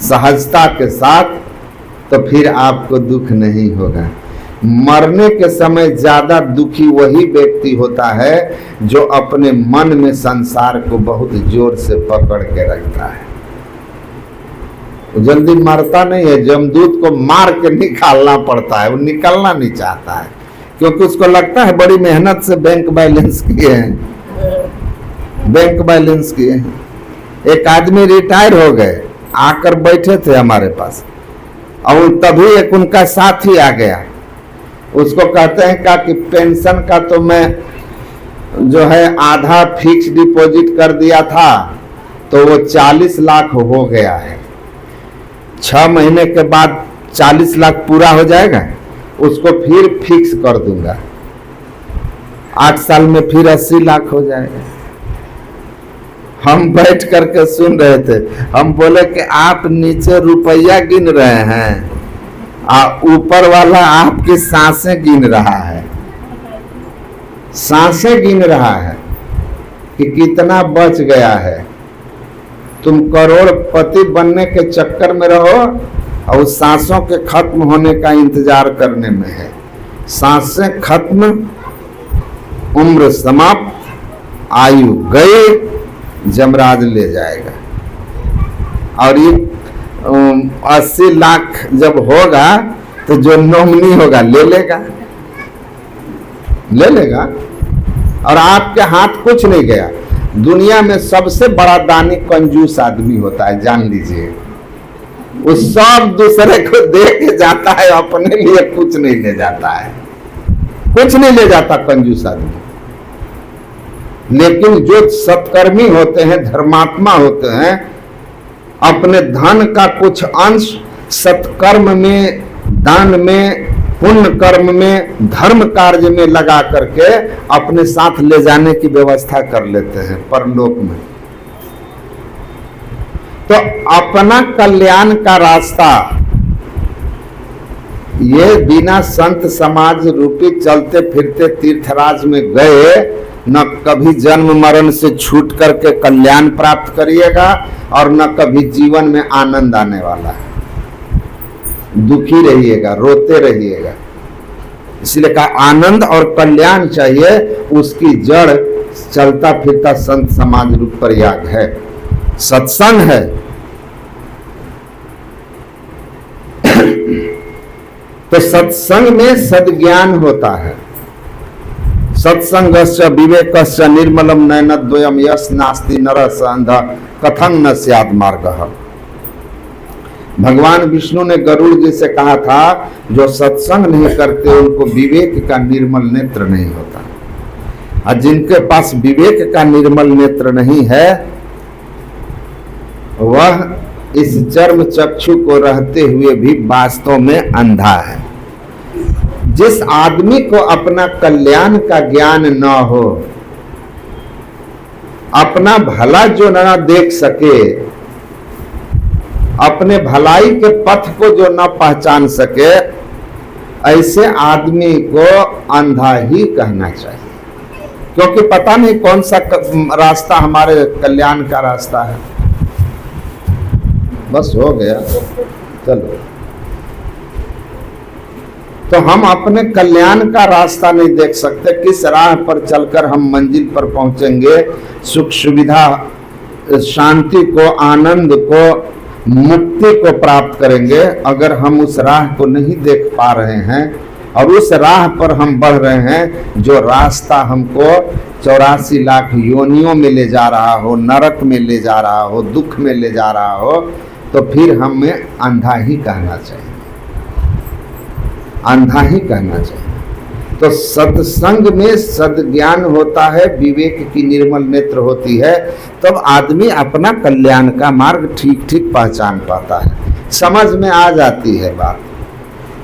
सहजता के साथ, तो फिर आपको दुख नहीं होगा। मरने के समय ज्यादा दुखी वही व्यक्ति होता है जो अपने मन में संसार को बहुत जोर से पकड़ के रखता है। जल्दी मरता नहीं है, यमदूत को मार के निकालना पड़ता है। वो निकलना नहीं चाहता है, क्योंकि उसको लगता है बड़ी मेहनत से बैंक बैलेंस किए हैं, बैंक बैलेंस किए हैं। एक आदमी रिटायर हो गए, आकर बैठे थे हमारे पास, और तभी एक उनका साथी आ गया। उसको कहते हैं का कि पेंशन का तो मैं जो है आधा फिक्स डिपॉजिट कर दिया था, तो वो 40 लाख हो गया है। 6 महीने के बाद 40 लाख पूरा हो जाएगा, उसको फिर फिक्स कर दूंगा, 8 साल में फिर 80 लाख हो जाएगा। हम बैठ करके सुन रहे थे। हम बोले कि आप नीचे रुपया गिन रहे हैं, ऊपर वाला आपकी सांसें गिन रहा है, सांसें गिन रहा है कि कितना बच गया है। तुम करोड़पति बनने के चक्कर में रहो और सांसों के खत्म होने का इंतजार करने में है। सांसें खत्म, उम्र समाप्त, आयु गई, जमराज ले जाएगा। और ये 80 लाख जब होगा तो जो नॉमिनी होगा ले लेगा, ले लेगा। और आपके हाथ कुछ नहीं गया। दुनिया में सबसे बड़ा दानी कंजूस आदमी होता है, जान लीजिए। वो सब दूसरे को दे के जाता है, अपने लिए कुछ नहीं ले जाता है, कुछ नहीं ले जाता कंजूस आदमी। लेकिन जो सत्कर्मी होते हैं, धर्मात्मा होते हैं, अपने धन का कुछ अंश सत्कर्म में, दान में, पुण्य कर्म में, धर्म कार्य में लगा करके अपने साथ ले जाने की व्यवस्था कर लेते हैं परलोक में। तो अपना कल्याण का रास्ता ये बिना संत समाज रूपी चलते फिरते तीर्थराज में गए न कभी जन्म मरण से छूट करके कल्याण प्राप्त करिएगा, और न कभी जीवन में आनंद आने वाला है। दुखी रहिएगा, रोते रहिएगा। इसलिए कहा आनंद और कल्याण चाहिए, उसकी जड़ चलता फिरता संत समाज रूप प्रयाग है, सत्संग है। तो सत्संग में सद्ज्ञान होता है। सत्संगस्य विवेकस्य निर्मलम नयनद्वयम यस् नास्ति नरः अंधः कथं न स्यात् मार्गः। भगवान विष्णु ने गरुड़ जी से कहा था, जो सत्संग नहीं करते उनको विवेक का निर्मल नेत्र नहीं होता। और जिनके पास विवेक का निर्मल नेत्र नहीं है, वह इस चर्म चक्षु को रहते हुए भी वास्तव में अंधा है। जिस आदमी को अपना कल्याण का ज्ञान न हो, अपना भला जो न देख सके, अपने भलाई के पथ को जो न पहचान सके, ऐसे आदमी को अंधा ही कहना चाहिए। क्योंकि पता नहीं कौन सा रास्ता हमारे कल्याण का रास्ता है। बस हो गया, चलो। तो हम अपने कल्याण का रास्ता नहीं देख सकते, किस राह पर चलकर हम मंजिल पर पहुंचेंगे, सुख सुविधा शांति को, आनंद को, मुक्ति को प्राप्त करेंगे। अगर हम उस राह को नहीं देख पा रहे हैं और उस राह पर हम बढ़ रहे हैं जो रास्ता हमको 84 लाख योनियों में ले जा रहा हो, नरक में ले जा रहा हो, दुख में ले जा रहा हो, तो फिर हमें अंधा ही कहना चाहिए, अंधा ही कहना चाहिए। तो सत्संग में सद्ज्ञान होता है, विवेक की निर्मल नेत्र होती है, तब आदमी अपना कल्याण का मार्ग ठीक ठीक पहचान पाता है, समझ में आ जाती है बात।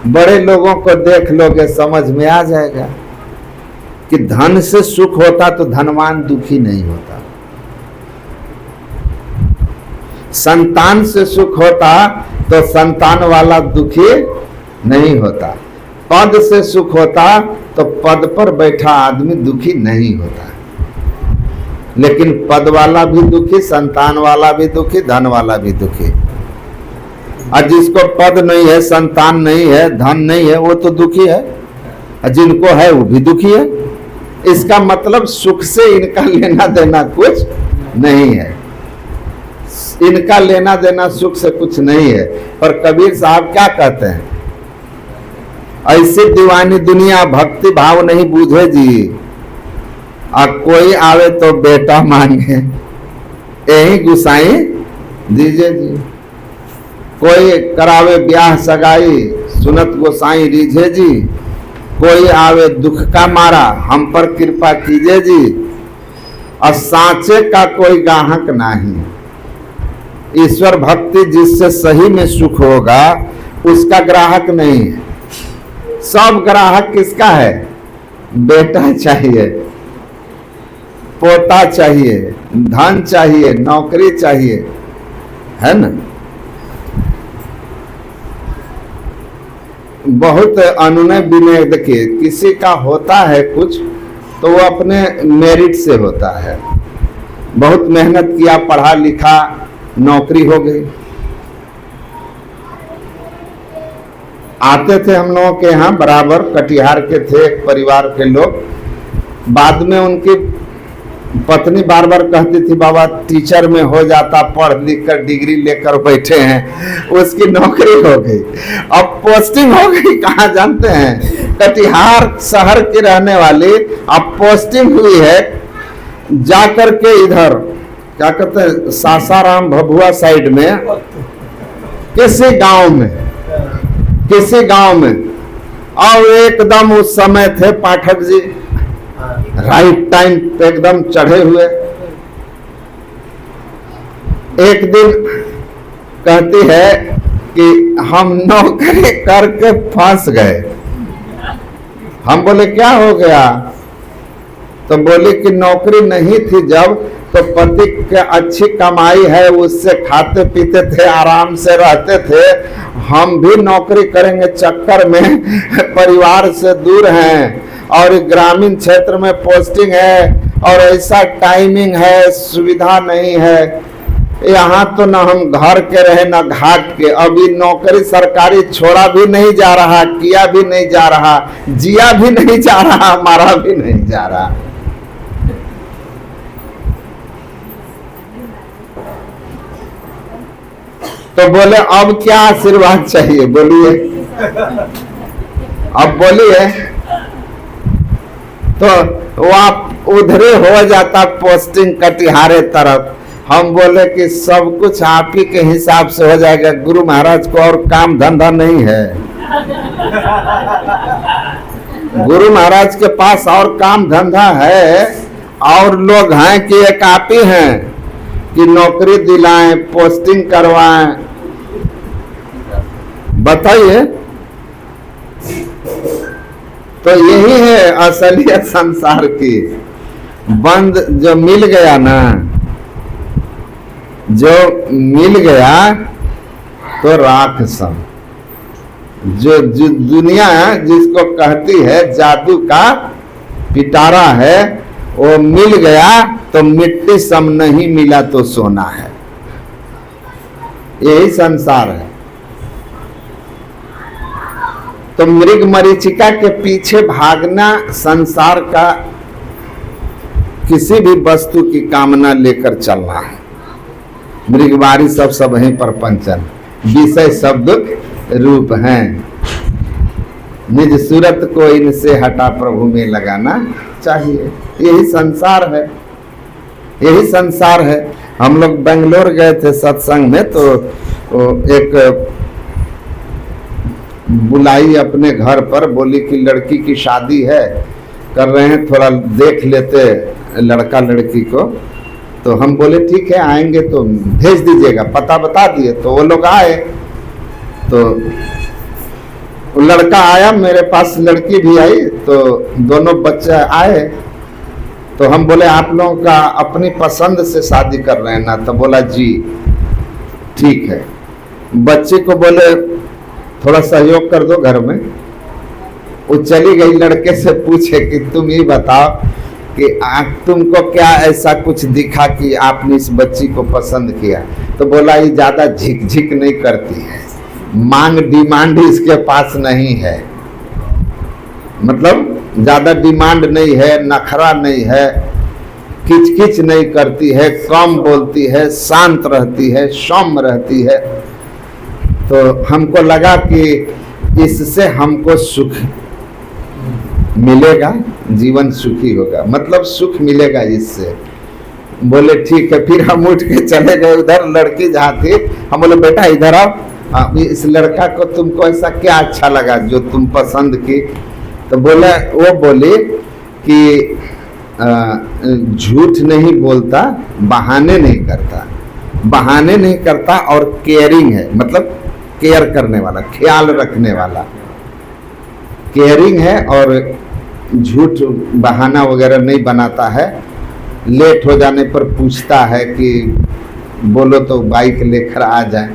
बड़े लोगों को देख लोगे समझ में आ जाएगा कि धन से सुख होता तो धनवान दुखी नहीं होता, संतान से सुख होता तो संतान वाला दुखी नहीं होता, पद से सुख होता तो पद पर बैठा आदमी दुखी नहीं होता। लेकिन पद वाला भी दुखी, संतान वाला भी दुखी, धन वाला भी दुखी। और जिसको पद नहीं है, संतान नहीं है, धन नहीं है, वो तो दुखी है, और जिनको है वो भी दुखी है। इसका मतलब सुख से इनका लेना देना कुछ नहीं है, इनका लेना देना सुख से कुछ नहीं है। पर कबीर साहब क्या कहते हैं, ऐसी दीवानी दुनिया भक्ति भाव नहीं बूझे जी, और कोई आवे तो बेटा मांगे यही गुसाई दीजिए जी। कोई करावे ब्याह सगाई सुनत गोसाई रीझे जी, कोई आवे दुख का मारा हम पर कृपा कीजिए जी। और सांचे का कोई गाहक नहीं, ईश्वर भक्ति जिससे सही में सुख होगा उसका ग्राहक नहीं है। सब ग्राहक किसका है, बेटा चाहिए, पोता चाहिए, धन चाहिए, नौकरी चाहिए, है ना। बहुत अनुनय विनय, देखिए किसी का होता है कुछ तो वो अपने मेरिट से होता है, बहुत मेहनत किया, पढ़ा लिखा, नौकरी हो गई। आते थे हम लोगों के यहाँ बराबर, कटिहार के थे एक परिवार के लोग। बाद में उनकी पत्नी बार बार कहती थी बाबा टीचर में हो जाता, पढ़ लिख कर डिग्री लेकर बैठे हैं। उसकी नौकरी हो गई, अब पोस्टिंग हो गई कहाँ जानते हैं, कटिहार शहर की रहने वाली, अब पोस्टिंग हुई है जाकर के इधर क्या कहते हैं सासाराम भभुआ साइड में, किसी गांव में। और एकदम उस समय थे पाठक जी राइट टाइम पे एकदम चढ़े हुए। एक दिन कहती है कि हम नौकरी करके फंस गए। हम बोले क्या हो गया, तो बोली कि नौकरी नहीं थी जब, तो पति की अच्छी कमाई है, उससे खाते पीते थे, आराम से रहते थे। हम भी नौकरी करेंगे चक्कर में परिवार से दूर हैं, और ग्रामीण क्षेत्र में पोस्टिंग है, और ऐसा टाइमिंग है, सुविधा नहीं है। यहाँ तो ना हम घर के रहे ना घाट के। अभी नौकरी सरकारी छोड़ा भी नहीं जा रहा, किया भी नहीं जा रहा, जिया भी नहीं जा रहा, मारा भी नहीं जा रहा। तो बोले अब क्या आशीर्वाद चाहिए, बोलिए अब बोलिए। तो वह उधरे हो जाता पोस्टिंग कटिहारे तरफ। हम बोले कि सब कुछ आप ही के हिसाब से हो जाएगा, गुरु महाराज को और काम धंधा नहीं है। गुरु महाराज के पास और काम धंधा है, और लोग हैं कि एक आप ही हैं कि नौकरी दिलाएं, पोस्टिंग करवाएं। बताइए, तो यही है असलियत संसार की। बंद जो मिल गया ना, जो मिल गया तो राख सम। जो दुनिया जिसको कहती है जादू का पिटारा है, वो मिल गया तो मिट्टी सम, नहीं मिला तो सोना है। यही संसार है। तो मृग मरीचिका के पीछे भागना संसार का किसी भी वस्तु की कामना लेकर चलना है। मृगवारी सब हैं प्रपंचन, विषय शब्द रूप हैं। निज सूरत को इनसे हटा प्रभु में लगाना चाहिए। यही संसार है, यही संसार है। हम लोग बेंगलोर गए थे सत्संग में, तो एक बुलाई अपने घर पर, बोली कि लड़की की शादी है, कर रहे हैं, थोड़ा देख लेते लड़का लड़की को। तो हम बोले ठीक है आएंगे तो भेज दीजिएगा, पता बता दिए। तो वो लोग आए, तो लड़का आया मेरे पास, लड़की भी आई, तो दोनों बच्चे आए। तो हम बोले आप लोगों का अपनी पसंद से शादी कर रहे हैं ना? तो बोला जी ठीक है। बच्चे को बोले थोड़ा सहयोग कर दो घर में। वो चली गई, लड़के से पूछे कि तुम ये बताओ कि तुमको क्या ऐसा कुछ दिखा कि आपने इस बच्ची को पसंद किया? तो बोला ये ज़्यादा झिक झिक नहीं करती है, मांग डिमांड इसके पास नहीं है, मतलब ज़्यादा डिमांड नहीं है, नखरा नहीं है, किचकिच नहीं करती है, कम बोलती है, शांत रहती है, सौम्य रहती है। तो हमको लगा कि इससे हमको सुख मिलेगा, जीवन सुखी होगा, मतलब सुख मिलेगा इससे। बोले ठीक है। फिर हम उठ के चले गए उधर, लड़की जहाँ थी, हम बोले बेटा इधर आओ, इस लड़का को तुमको ऐसा क्या अच्छा लगा जो तुम पसंद की? तो बोले, वो बोली कि झूठ नहीं बोलता, बहाने नहीं करता, बहाने नहीं करता और केयरिंग है, मतलब केयर करने वाला, ख्याल रखने वाला, केयरिंग है और झूठ बहाना वगैरह नहीं बनाता है। लेट हो जाने पर पूछता है कि बोलो तो बाइक लेकर आ जाए।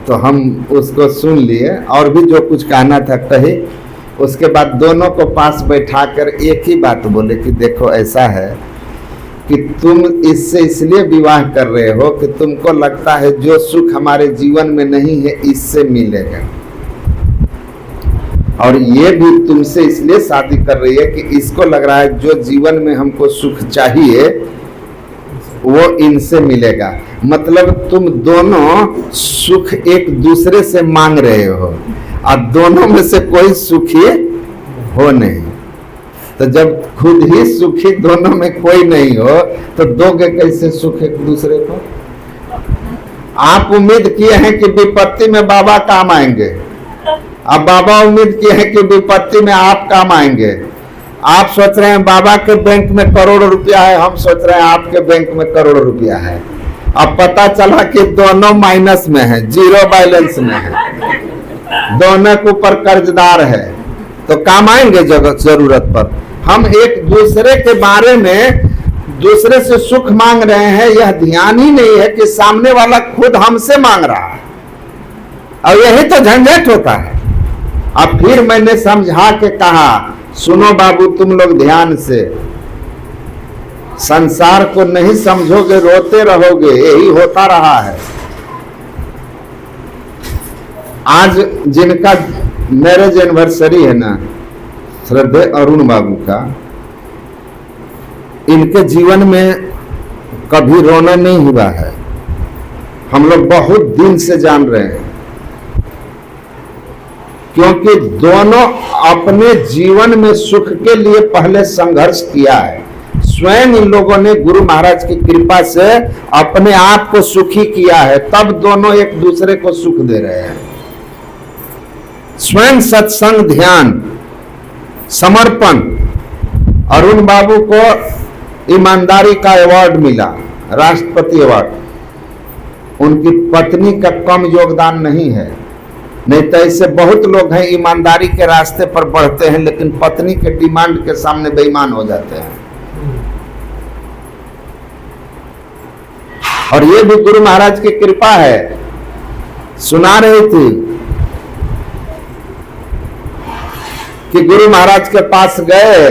तो हम उसको सुन लिए और भी जो कुछ कहना था कहे। उसके बाद दोनों को पास बैठाकर एक ही बात बोले कि देखो ऐसा है कि तुम इससे इसलिए विवाह कर रहे हो कि तुमको लगता है जो सुख हमारे जीवन में नहीं है इससे मिलेगा, और ये भी तुमसे इसलिए शादी कर रही है कि इसको लग रहा है जो जीवन में हमको सुख चाहिए वो इनसे मिलेगा। मतलब तुम दोनों सुख एक दूसरे से मांग रहे हो और दोनों में से कोई सुखी हो नहीं। तो जब खुद ही सुखी दोनों में कोई नहीं हो तो दोगे कैसे सुख एक दूसरे को? आप उम्मीद किए हैं कि विपत्ति में बाबा काम आएंगे, अब बाबा उम्मीद किए हैं कि विपत्ति में आप काम आएंगे। आप सोच रहे हैं बाबा के बैंक में करोड़ रुपया है, हम सोच रहे हैं आपके बैंक में करोड़ रुपया है। अब पता चला कि दोनों माइनस में है, जीरो बैलेंस में है, दोनों के ऊपर कर्जदार है। तो काम आएंगे जरूरत पर। हम एक दूसरे के बारे में दूसरे से सुख मांग रहे हैं, यह ध्यान ही नहीं है कि सामने वाला खुद हमसे मांग रहा है, और यही तो झंझट होता है। अब फिर मैंने समझा के कहा सुनो बाबू तुम लोग ध्यान से, संसार को नहीं समझोगे रोते रहोगे, यही होता रहा है। आज जिनका मैरिज एनिवर्सरी है ना, श्रद्धेय अरुण बाबू का, इनके जीवन में कभी रोना नहीं हुआ है। हम लोग बहुत दिन से जान रहे हैं, क्योंकि दोनों अपने जीवन में सुख के लिए पहले संघर्ष किया है। स्वयं इन लोगों ने गुरु महाराज की कृपा से अपने आप को सुखी किया है, तब दोनों एक दूसरे को सुख दे रहे हैं। स्वयं सत्संग, ध्यान, समर्पण। अरुण बाबू को ईमानदारी का अवार्ड मिला, राष्ट्रपति अवार्ड। उनकी पत्नी का कम योगदान नहीं है, नहीं तो ऐसे बहुत लोग हैं ईमानदारी के रास्ते पर बढ़ते हैं लेकिन पत्नी के डिमांड के सामने बेईमान हो जाते हैं। और ये भी गुरु महाराज की कृपा है। सुना रही थी कि गुरु महाराज के पास गए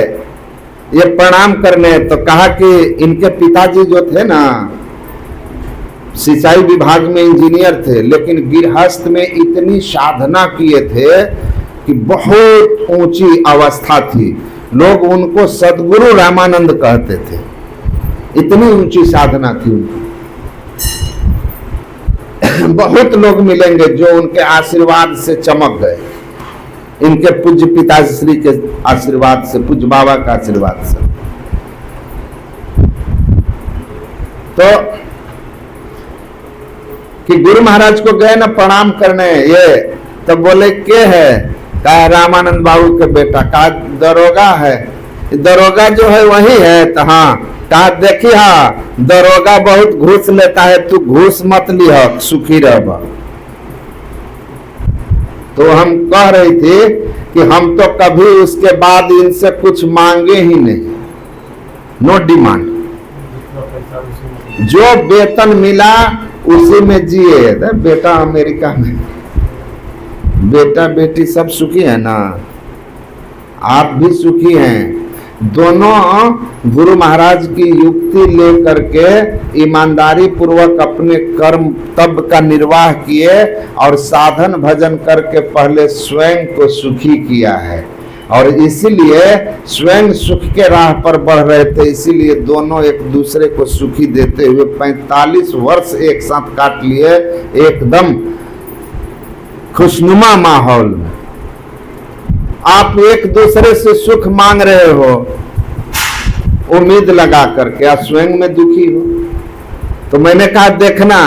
ये प्रणाम करने, तो कहा कि इनके पिताजी जो थे ना सिंचाई विभाग में इंजीनियर थे, लेकिन गृहस्थ में इतनी साधना किए थे कि बहुत ऊंची अवस्था थी। लोग उनको सदगुरु रामानंद कहते थे, इतनी ऊंची साधना थी उनकी। बहुत लोग मिलेंगे जो उनके आशीर्वाद से चमक गए, इनके पूज्य पिताश्री के आशीर्वाद से, पूज्य बाबा का आशीर्वाद से। तो कि गुरु महाराज को गए ना प्रणाम करने, ये तब बोले के है? कहा रामानंद बाबू के बेटा। कहा दरोगा है। दरोगा जो है वही है? तो हाँ। कहा देखी, हाँ दरोगा बहुत घूस लेता है, तू घूस मत लिह, सुखी रह। तो हम कह रही थी कि हम तो कभी उसके बाद इनसे कुछ मांगे ही नहीं, नो डिमांड। जो वेतन मिला उसी में जिए। बेटा अमेरिका में, बेटा बेटी सब सुखी है ना, आप भी सुखी हैं। दोनों गुरु महाराज की युक्ति लेकर के ईमानदारी पूर्वक अपने कर्म तब का निर्वाह किए और साधन भजन करके पहले स्वयं को सुखी किया है, और इसीलिए स्वयं सुख के राह पर बढ़ रहे थे। इसीलिए दोनों एक दूसरे को सुखी देते हुए 45 वर्ष एक साथ काट लिए, एकदम खुशनुमा माहौल में। आप एक दूसरे से सुख मांग रहे हो उम्मीद लगा करके, आप स्वयं में दुखी हो। तो मैंने कहा देखना,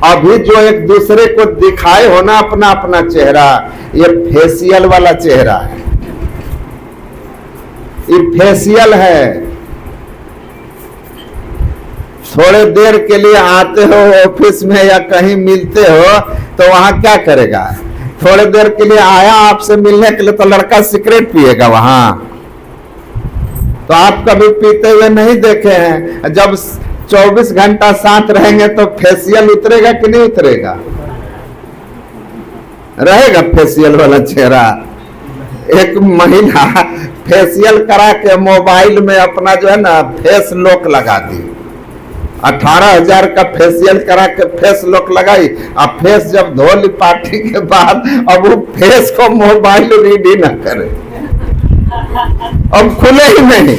अभी जो एक दूसरे को दिखाए हो ना अपना अपना चेहरा, ये फेशियल वाला चेहरा है, ये फेशियल है। थोड़े देर के लिए आते हो ऑफिस में या कहीं मिलते हो तो वहां क्या करेगा? थोड़े देर के लिए आया आपसे मिलने के लिए तो लड़का सिगरेट पिएगा वहां। तो आप कभी पीते हुए नहीं देखे हैं। जब 24 घंटा साथ रहेंगे तो फेशियल उतरेगा कि नहीं उतरेगा? रहेगा फेशियल वाला चेहरा। एक महिला फेशियल करा के मोबाइल में अपना जो है ना फेस लॉक लगा दी। 18,000 का फेशियल करा के फेस लॉक लगाई। अब फेस जब धो ली पार्टी के बाद, अब वो फेस को मोबाइल रीड ही ना करे, अब खुले ही नहीं।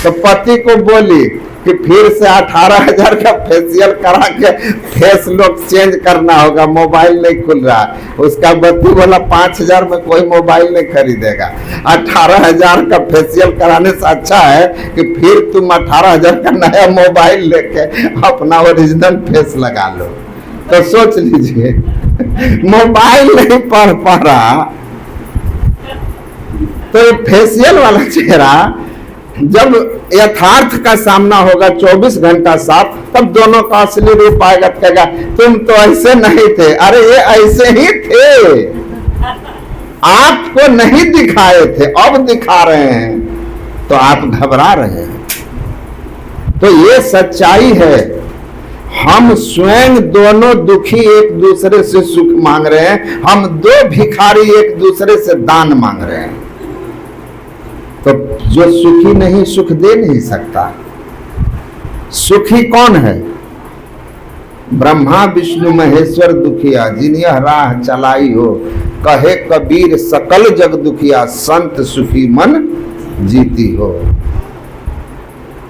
तो पति को बोली कि फिर से 18,000 का फेशियल करा के फेस लॉक चेंज करना होगा, मोबाइल नहीं खुल रहा। उसका पति बोला 5,000 में कोई मोबाइल नहीं खरीदेगा, 18,000 का फेशियल कराने से अच्छा है कि फिर तुम 18,000 का नया मोबाइल लेके अपना ओरिजिनल फेस लगा लो। तो सोच लीजिए, मोबाइल नहीं पढ़ पा रहा तो ये फेशियल वाला चेहरा जब यथार्थ का सामना होगा 24 घंटा साथ, तब दोनों का असली रूप आएगा। कहेगा तुम तो ऐसे नहीं थे। अरे ये ऐसे ही थे, आपको नहीं दिखाए थे, अब दिखा रहे हैं तो आप घबरा रहे हैं। तो ये सच्चाई है। हम स्वयं दोनों दुखी एक दूसरे से सुख मांग रहे हैं, हम दो भिखारी एक दूसरे से दान मांग रहे हैं। तो जो सुखी नहीं सुख दे नहीं सकता। सुखी कौन है? ब्रह्मा विष्णु महेश्वर दुखिया, जिन यह राह चलाई हो, कहे कबीर सकल जग दुखिया, संत सुखी मन जीती हो।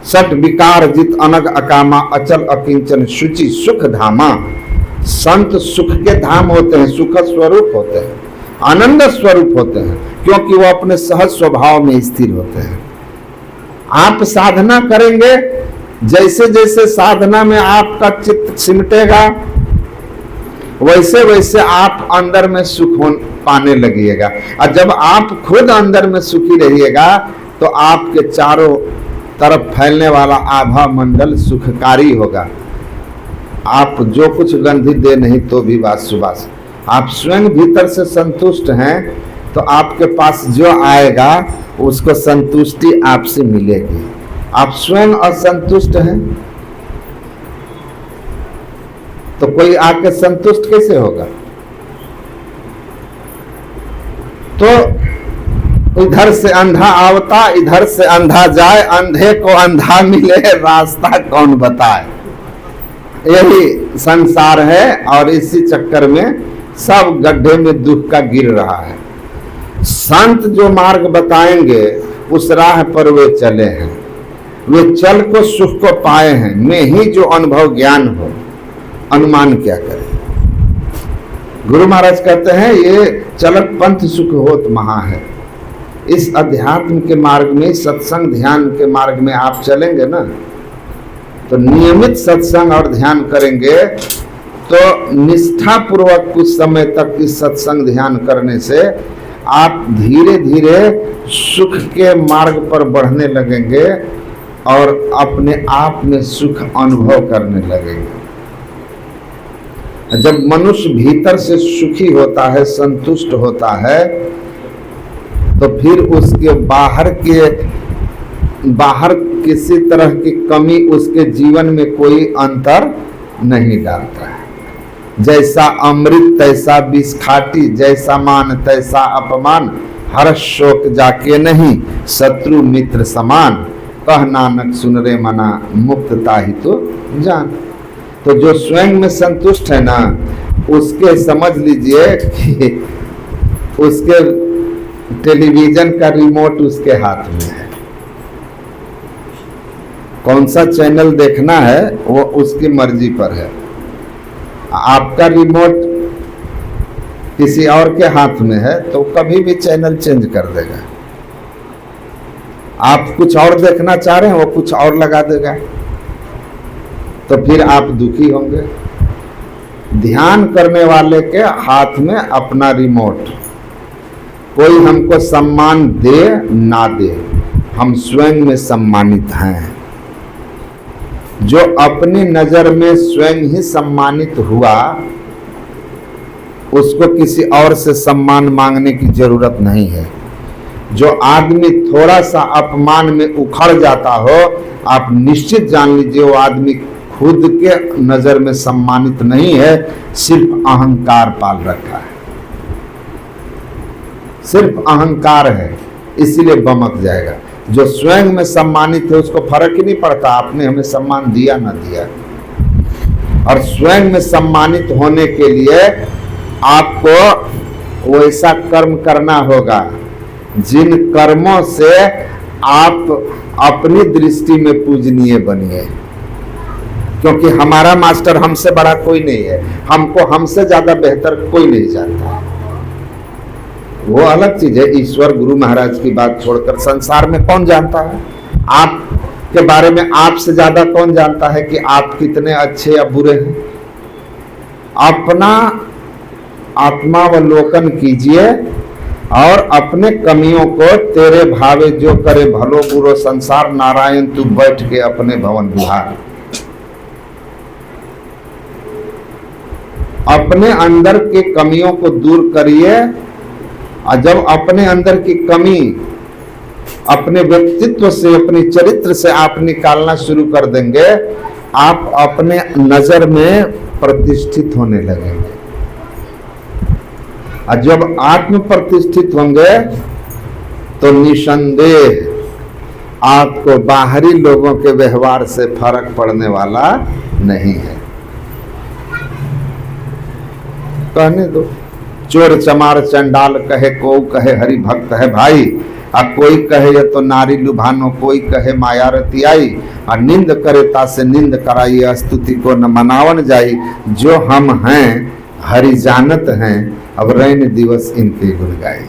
सट विकार जित अनग अकामा, अचल अकिंचन शुचि सुख धामा। संत सुख के धाम होते हैं, सुख स्वरूप होते हैं, आनंद स्वरूप होते हैं, क्योंकि वो अपने सहज स्वभाव में स्थिर होते हैं। आप साधना करेंगे, जैसे जैसे साधना में आपका चित्त सिमटेगा, वैसे वैसे आप अंदर में सुख पाने लगिएगा। और जब आप खुद अंदर में सुखी रहिएगा तो आपके चारों तरफ फैलने वाला आभा मंडल सुखकारी होगा। आप जो कुछ गंधी दे नहीं तो भी बात सुबास, आप स्वयं भीतर से संतुष्ट हैं तो आपके पास जो आएगा उसको संतुष्टि आपसे मिलेगी। आप स्वयं असंतुष्ट हैं तो कोई आके संतुष्ट कैसे होगा? तो इधर से अंधा आवता इधर से अंधा जाए, अंधे को अंधा मिले रास्ता कौन बताए। यही संसार है और इसी चक्कर में सब गड्ढे में दुख का गिर रहा है। संत जो मार्ग बताएंगे उस राह पर वे चले हैं, वे चल को सुख को पाए हैं। में ही जो अनुभव ज्ञान हो, अनुमान क्या करें। गुरु महाराज कहते हैं ये चलत पंथ सुख होत महा है। इस अध्यात्म के मार्ग में, सत्संग ध्यान के मार्ग में आप चलेंगे ना, तो नियमित सत्संग और ध्यान करेंगे तो निष्ठा पूर्वक कुछ समय तक इस सत्संग ध्यान करने से आप धीरे धीरे सुख के मार्ग पर बढ़ने लगेंगे और अपने आप में सुख अनुभव करने लगेंगे। जब मनुष्य भीतर से सुखी होता है, संतुष्ट होता है, तो फिर उसके बाहर किसी तरह की कमी उसके जीवन में कोई अंतर नहीं डालता है। जैसा अमृत तैसा विष खाटी, जैसा मान तैसा अपमान, हर्ष शोक जाके नहीं, शत्रु मित्र समान, कह नानक सुन रे मना, मुक्तता ही तो जान। तो जो स्वयं में संतुष्ट है ना, उसके समझ लीजिए कि उसके टेलीविजन का रिमोट उसके हाथ में है। कौन सा चैनल देखना है वो उसकी मर्जी पर है। आपका रिमोट किसी और के हाथ में है तो कभी भी चैनल चेंज कर देगा। आप कुछ और देखना चाह रहे हैं, वो कुछ और लगा देगा, तो फिर आप दुखी होंगे। ध्यान करने वाले के हाथ में अपना रिमोट, कोई हमको सम्मान दे ना दे, हम स्वयं में सम्मानित हैं। जो अपनी नजर में स्वयं ही सम्मानित हुआ, उसको किसी और से सम्मान मांगने की जरूरत नहीं है। जो आदमी थोड़ा सा अपमान में उखड़ जाता हो, आप निश्चित जान लीजिए वो आदमी खुद के नजर में सम्मानित नहीं है, सिर्फ अहंकार पाल रखा है, सिर्फ अहंकार है, इसीलिए बमक जाएगा। जो स्वयं में सम्मानित है उसको फर्क ही नहीं पड़ता आपने हमें सम्मान दिया ना दिया। और स्वयं में सम्मानित होने के लिए आपको वैसा कर्म करना होगा जिन कर्मों से आप अपनी दृष्टि में पूजनीय बनिए। क्योंकि हमारा मास्टर हमसे बड़ा कोई नहीं है, हमको हमसे ज्यादा बेहतर कोई नहीं जानता। वो अलग चीज है, ईश्वर गुरु महाराज की बात छोड़कर संसार में कौन जानता है आपके बारे में? आपसे ज्यादा कौन जानता है कि आप कितने अच्छे या बुरे हैं? अपना आत्मावलोकन कीजिए और अपने कमियों को तेरे भावे जो करे भलो बुरो संसार नारायण तू बैठ के अपने भवन विहार। अपने अंदर के कमियों को दूर करिए, और जब अपने अंदर की कमी अपने व्यक्तित्व से, अपने चरित्र से आप निकालना शुरू कर देंगे, आप अपने नजर में प्रतिष्ठित होने लगेंगे। और जब आत्म प्रतिष्ठित होंगे तो निसंदेह आपको बाहरी लोगों के व्यवहार से फर्क पड़ने वाला नहीं है। कहने दो, चोर चमार चंडाल कहे को कहे हरि भक्त है भाई, आ कोई कहे ये तो नारी लुभानो, कोई कहे माया रति आई, और निंद करे तासे निंद कराई, स्तुति को न मनावन जाई। जो हम हैं हरि जानत हैं, अब रैन दिवस इनके गुण गाई।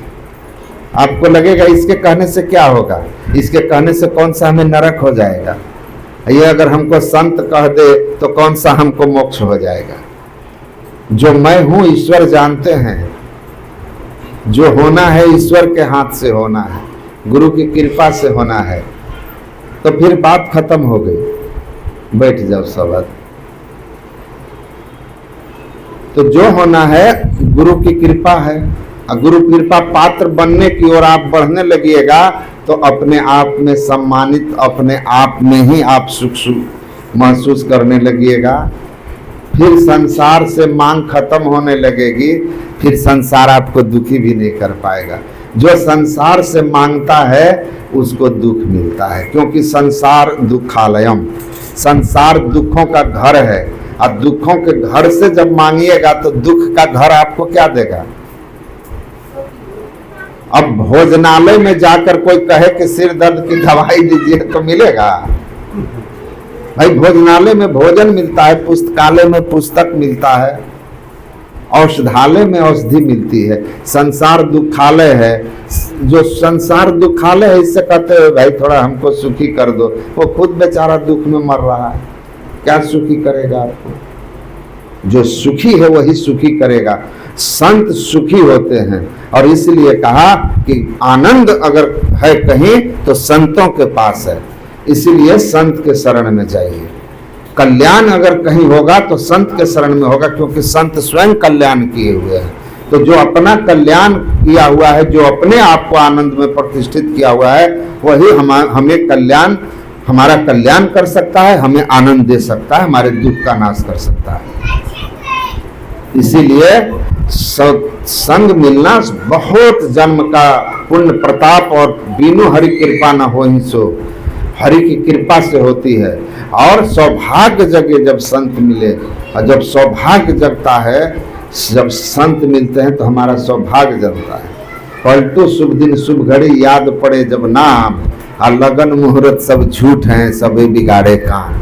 आपको लगेगा इसके कहने से क्या होगा, इसके कहने से कौन सा हमें नरक हो जाएगा, ये अगर हमको संत कह दे तो कौन सा हमको मोक्ष हो जाएगा। जो मैं हूं ईश्वर जानते हैं, जो होना है ईश्वर के हाथ से होना है, गुरु की कृपा से होना है। तो फिर बात खत्म हो गई, बैठ जाओ सब। तो जो होना है गुरु की कृपा है, और गुरु कृपा पात्र बनने की ओर आप बढ़ने लगिएगा तो अपने आप में सम्मानित, अपने आप में ही आप सुख महसूस करने लगिएगा। फिर संसार से मांग खत्म होने लगेगी, फिर संसार आपको दुखी भी नहीं कर पाएगा। जो संसार से मांगता है उसको दुख मिलता है, क्योंकि संसार दुखालयम, संसार दुखों का घर है। और दुखों के घर से जब मांगिएगा तो दुख का घर आपको क्या देगा? अब भोजनालय में जाकर कोई कहे कि सिर दर्द की दवाई दीजिए तो मिलेगा? भाई भोजनालय में भोजन मिलता है, पुस्तकालय में पुस्तक मिलता है, औषधालय में औषधि मिलती है। संसार दुखालय है, जो संसार दुखालय है इससे कहते हैं भाई थोड़ा हमको सुखी कर दो, वो खुद बेचारा दुख में मर रहा है, क्या सुखी करेगा आपको? जो सुखी है वही सुखी करेगा। संत सुखी होते हैं, और इसलिए कहा कि आनंद अगर है कहीं तो संतों के पास है, इसीलिए संत के शरण में जाइए। कल्याण अगर कहीं होगा तो संत के शरण में होगा, क्योंकि संत स्वयं कल्याण किए हुए हैं। तो जो अपना कल्याण किया हुआ है, जो अपने आप को आनंद में प्रतिष्ठित किया हुआ है, वही हमें कल्याण, हमारा कल्याण कर सकता है, हमें आनंद दे सकता है, हमारे दुख का नाश कर सकता है। इसीलिए संग मिलना बहुत जन्म का पुण्य प्रताप, और बिनु हरि कृपा न हो ही सो, हरि की कृपा से होती है। और सौभाग्य जगे जब संत मिले, और जब सौभाग्य जगता है, जब संत मिलते हैं तो हमारा सौभाग्य जगता है। पलटू शुभ दिन शुभ घड़ी, याद पड़े जब नाम, और लगन मुहूर्त सब झूठ हैं, सभी बिगाड़े काम।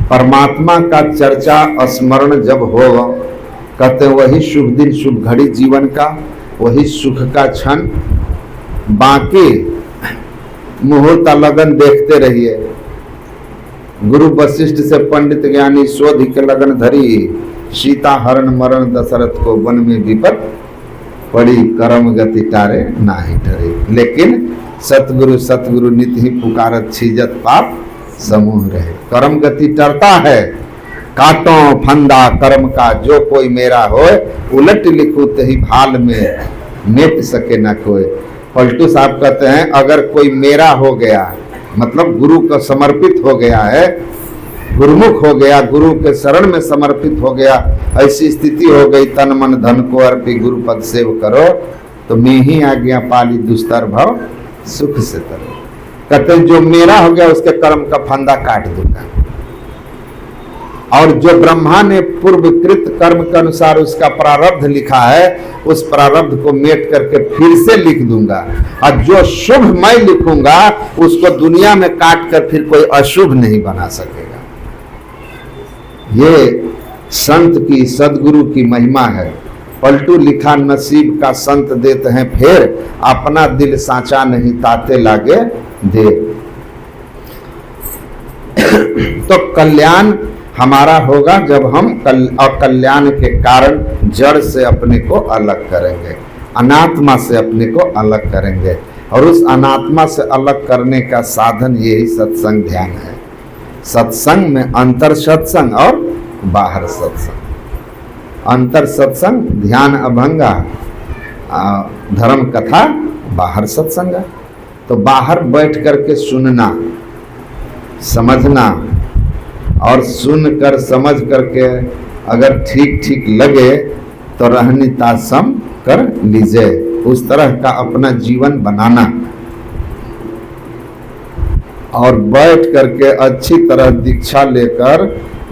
परमात्मा का चर्चा स्मरण जब हो, कहते हैं वही शुभ दिन शुभ घड़ी जीवन का, वही सुख का क्षण। बाकी मुहूर्त लगन देखते रहिए। गुरु वशिष्ठ से पंडित ज्ञानी शोध के लगन धरी, सीता हरण मरण दशरथ को वन में विपत पड़ी, कर्म गति टारे नाही ठरे। लेकिन सतगुरु नित ही पुकारत, छीजत पाप समूह रहे। कर्म गति टरता है, काटों फंदा कर्म का, जो कोई मेरा होए, उलट लिखूं तही भाल में, मेट सके न कोई। पलटू साहब कहते हैं अगर कोई मेरा हो गया, मतलब गुरु को समर्पित हो गया है, गुरुमुख हो गया, गुरु के शरण में समर्पित हो गया, ऐसी स्थिति हो गई, तन मन धन को अर्पी गुरु पद सेव करो, तो मैं ही आज्ञा पाली दुस्तर भव सुख से तरो। कहते जो मेरा हो गया उसके कर्म का फंदा काट दूंगा, और जो ब्रह्मा ने पूर्वकृत कर्म के अनुसार उसका प्रारब्ध लिखा है, उस प्रारब्ध को मेट करके फिर से लिख दूंगा, और जो शुभ मैं लिखूंगा उसको दुनिया में काट कर फिर कोई अशुभ नहीं बना सकेगा। ये संत की, सदगुरु की महिमा है। पलटू लिखा नसीब का संत देते हैं फिर, अपना दिल साचा नहीं ताते लागे दे। तो कल्याण हमारा होगा जब हम अकल्याण के कारण जड़ से अपने को अलग करेंगे, अनात्मा से अपने को अलग करेंगे, और उस अनात्मा से अलग करने का साधन यही सत्संग ध्यान है। सत्संग में अंतर सत्संग और बाहर सत्संग। अंतर सत्संग ध्यान अभंगा, धर्म कथा, बाहर सत्संग। तो बाहर बैठ करके सुनना, समझना, और सुन कर समझ करके अगर ठीक ठीक लगे तो रहनी तासम कर लीजिए, उस तरह का अपना जीवन बनाना, और बैठ करके अच्छी तरह दीक्षा लेकर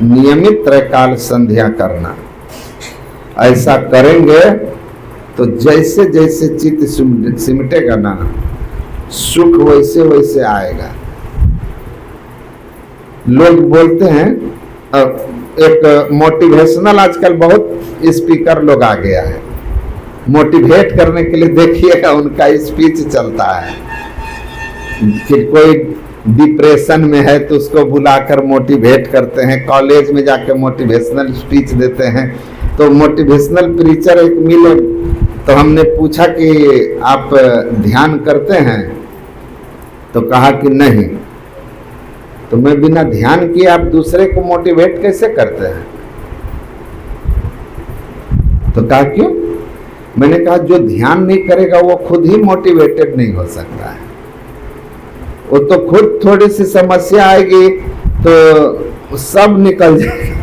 नियमित त्रैकाल संध्या करना। ऐसा करेंगे तो जैसे जैसे चित्त सिमटेगा ना, सुख वैसे वैसे आएगा। लोग बोलते हैं, एक मोटिवेशनल आजकल बहुत स्पीकर लोग आ गया है, मोटिवेट करने के लिए देखिएगा उनका स्पीच चलता है कि कोई डिप्रेशन में है तो उसको बुलाकर मोटिवेट करते हैं, कॉलेज में जाकर मोटिवेशनल स्पीच देते हैं। तो मोटिवेशनल प्रीचर एक मिले, तो हमने पूछा कि आप ध्यान करते हैं, तो कहा कि नहीं। तो मैं बिना ध्यान किए आप दूसरे को मोटिवेट कैसे करते हैं? तो कहा क्यों? मैंने कहा जो ध्यान नहीं करेगा वो खुद ही मोटिवेटेड नहीं हो सकता है। वो तो खुद थोड़ी सी समस्या आएगी तो सब निकल जाएगा,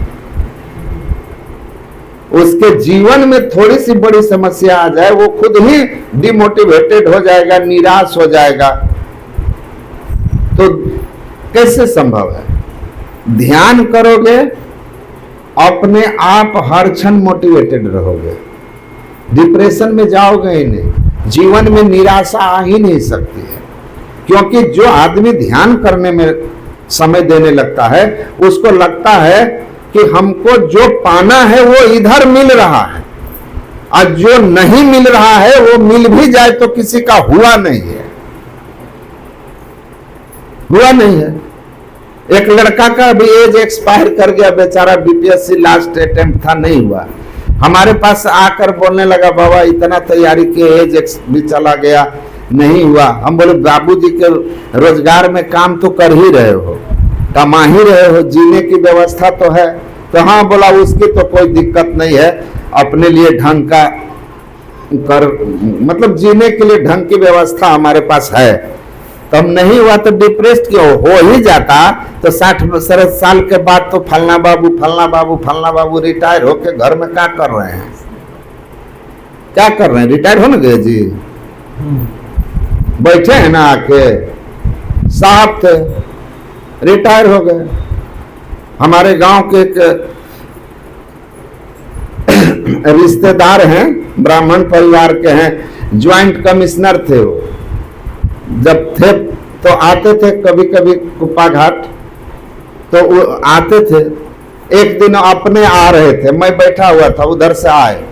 उसके जीवन में थोड़ी सी बड़ी समस्या आ जाए वो खुद ही डिमोटिवेटेड हो जाएगा, निराश हो जाएगा। तो कैसे संभव है? ध्यान करोगे अपने आप हर क्षण मोटिवेटेड रहोगे, डिप्रेशन में जाओगे ही नहीं, जीवन में निराशा आ ही नहीं सकती है। क्योंकि जो आदमी ध्यान करने में समय देने लगता है, उसको लगता है कि हमको जो पाना है वो इधर मिल रहा है, और जो नहीं मिल रहा है वो मिल भी जाए तो किसी का हुआ नहीं है, हुआ नहीं है। एक लड़का का भी एज एक्सपायर कर गया बेचारा, बीपीएससी लास्ट अटेम्प्ट था, नहीं हुआ। हमारे पास आकर बोलने लगा बाबा इतना तैयारी की, एज भी चला गया, नहीं हुआ। हम बोले बाबूजी के रोजगार में काम तो कर ही रहे हो, कमा ही रहे हो, जीने की व्यवस्था तो है। तो हाँ बोला उसकी तो कोई दिक्कत नहीं है, अपने लिए ढंग का कर, मतलब जीने के लिए ढंग की व्यवस्था हमारे पास है। तब नहीं हुआ तो डिप्रेस्ड क्यों हो ही जाता, तो 60 साल के बाद तो फलना बाबू रिटायर होके घर में क्या कर रहे हैं, क्या कर रहे हैं, रिटायर हो ना गए जी, बैठे हैं ना आके, साहब थे रिटायर हो गए। हमारे गांव के एक रिश्तेदार हैं, ब्राह्मण परिवार के हैं, ज्वाइंट कमिश्नर थे वो। जब थे तो आते थे कभी कभी कुप्पा घाट, तो वो आते थे। एक दिन अपने आ रहे थे, मैं बैठा हुआ था, उधर से आए।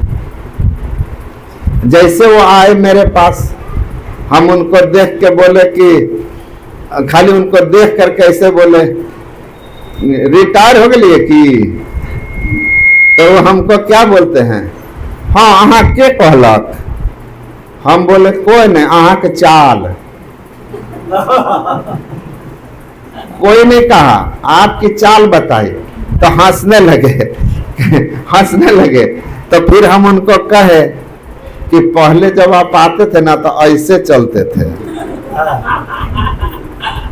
जैसे वो आए मेरे पास, हम उनको देख के बोले कि, खाली उनको देख कर कैसे बोले रिटायर हो गए कि, तो वो हमको क्या बोलते हैं, हाँ अहाँ के कहलक। हम बोले कोई नहीं, अहाँ के चाल। कोई नहीं कहा, आपकी चाल बताई। तो हंसने लगे हंसने लगे। तो फिर हम उनको कहे कि पहले जब आप आते थे ना तो ऐसे चलते थे,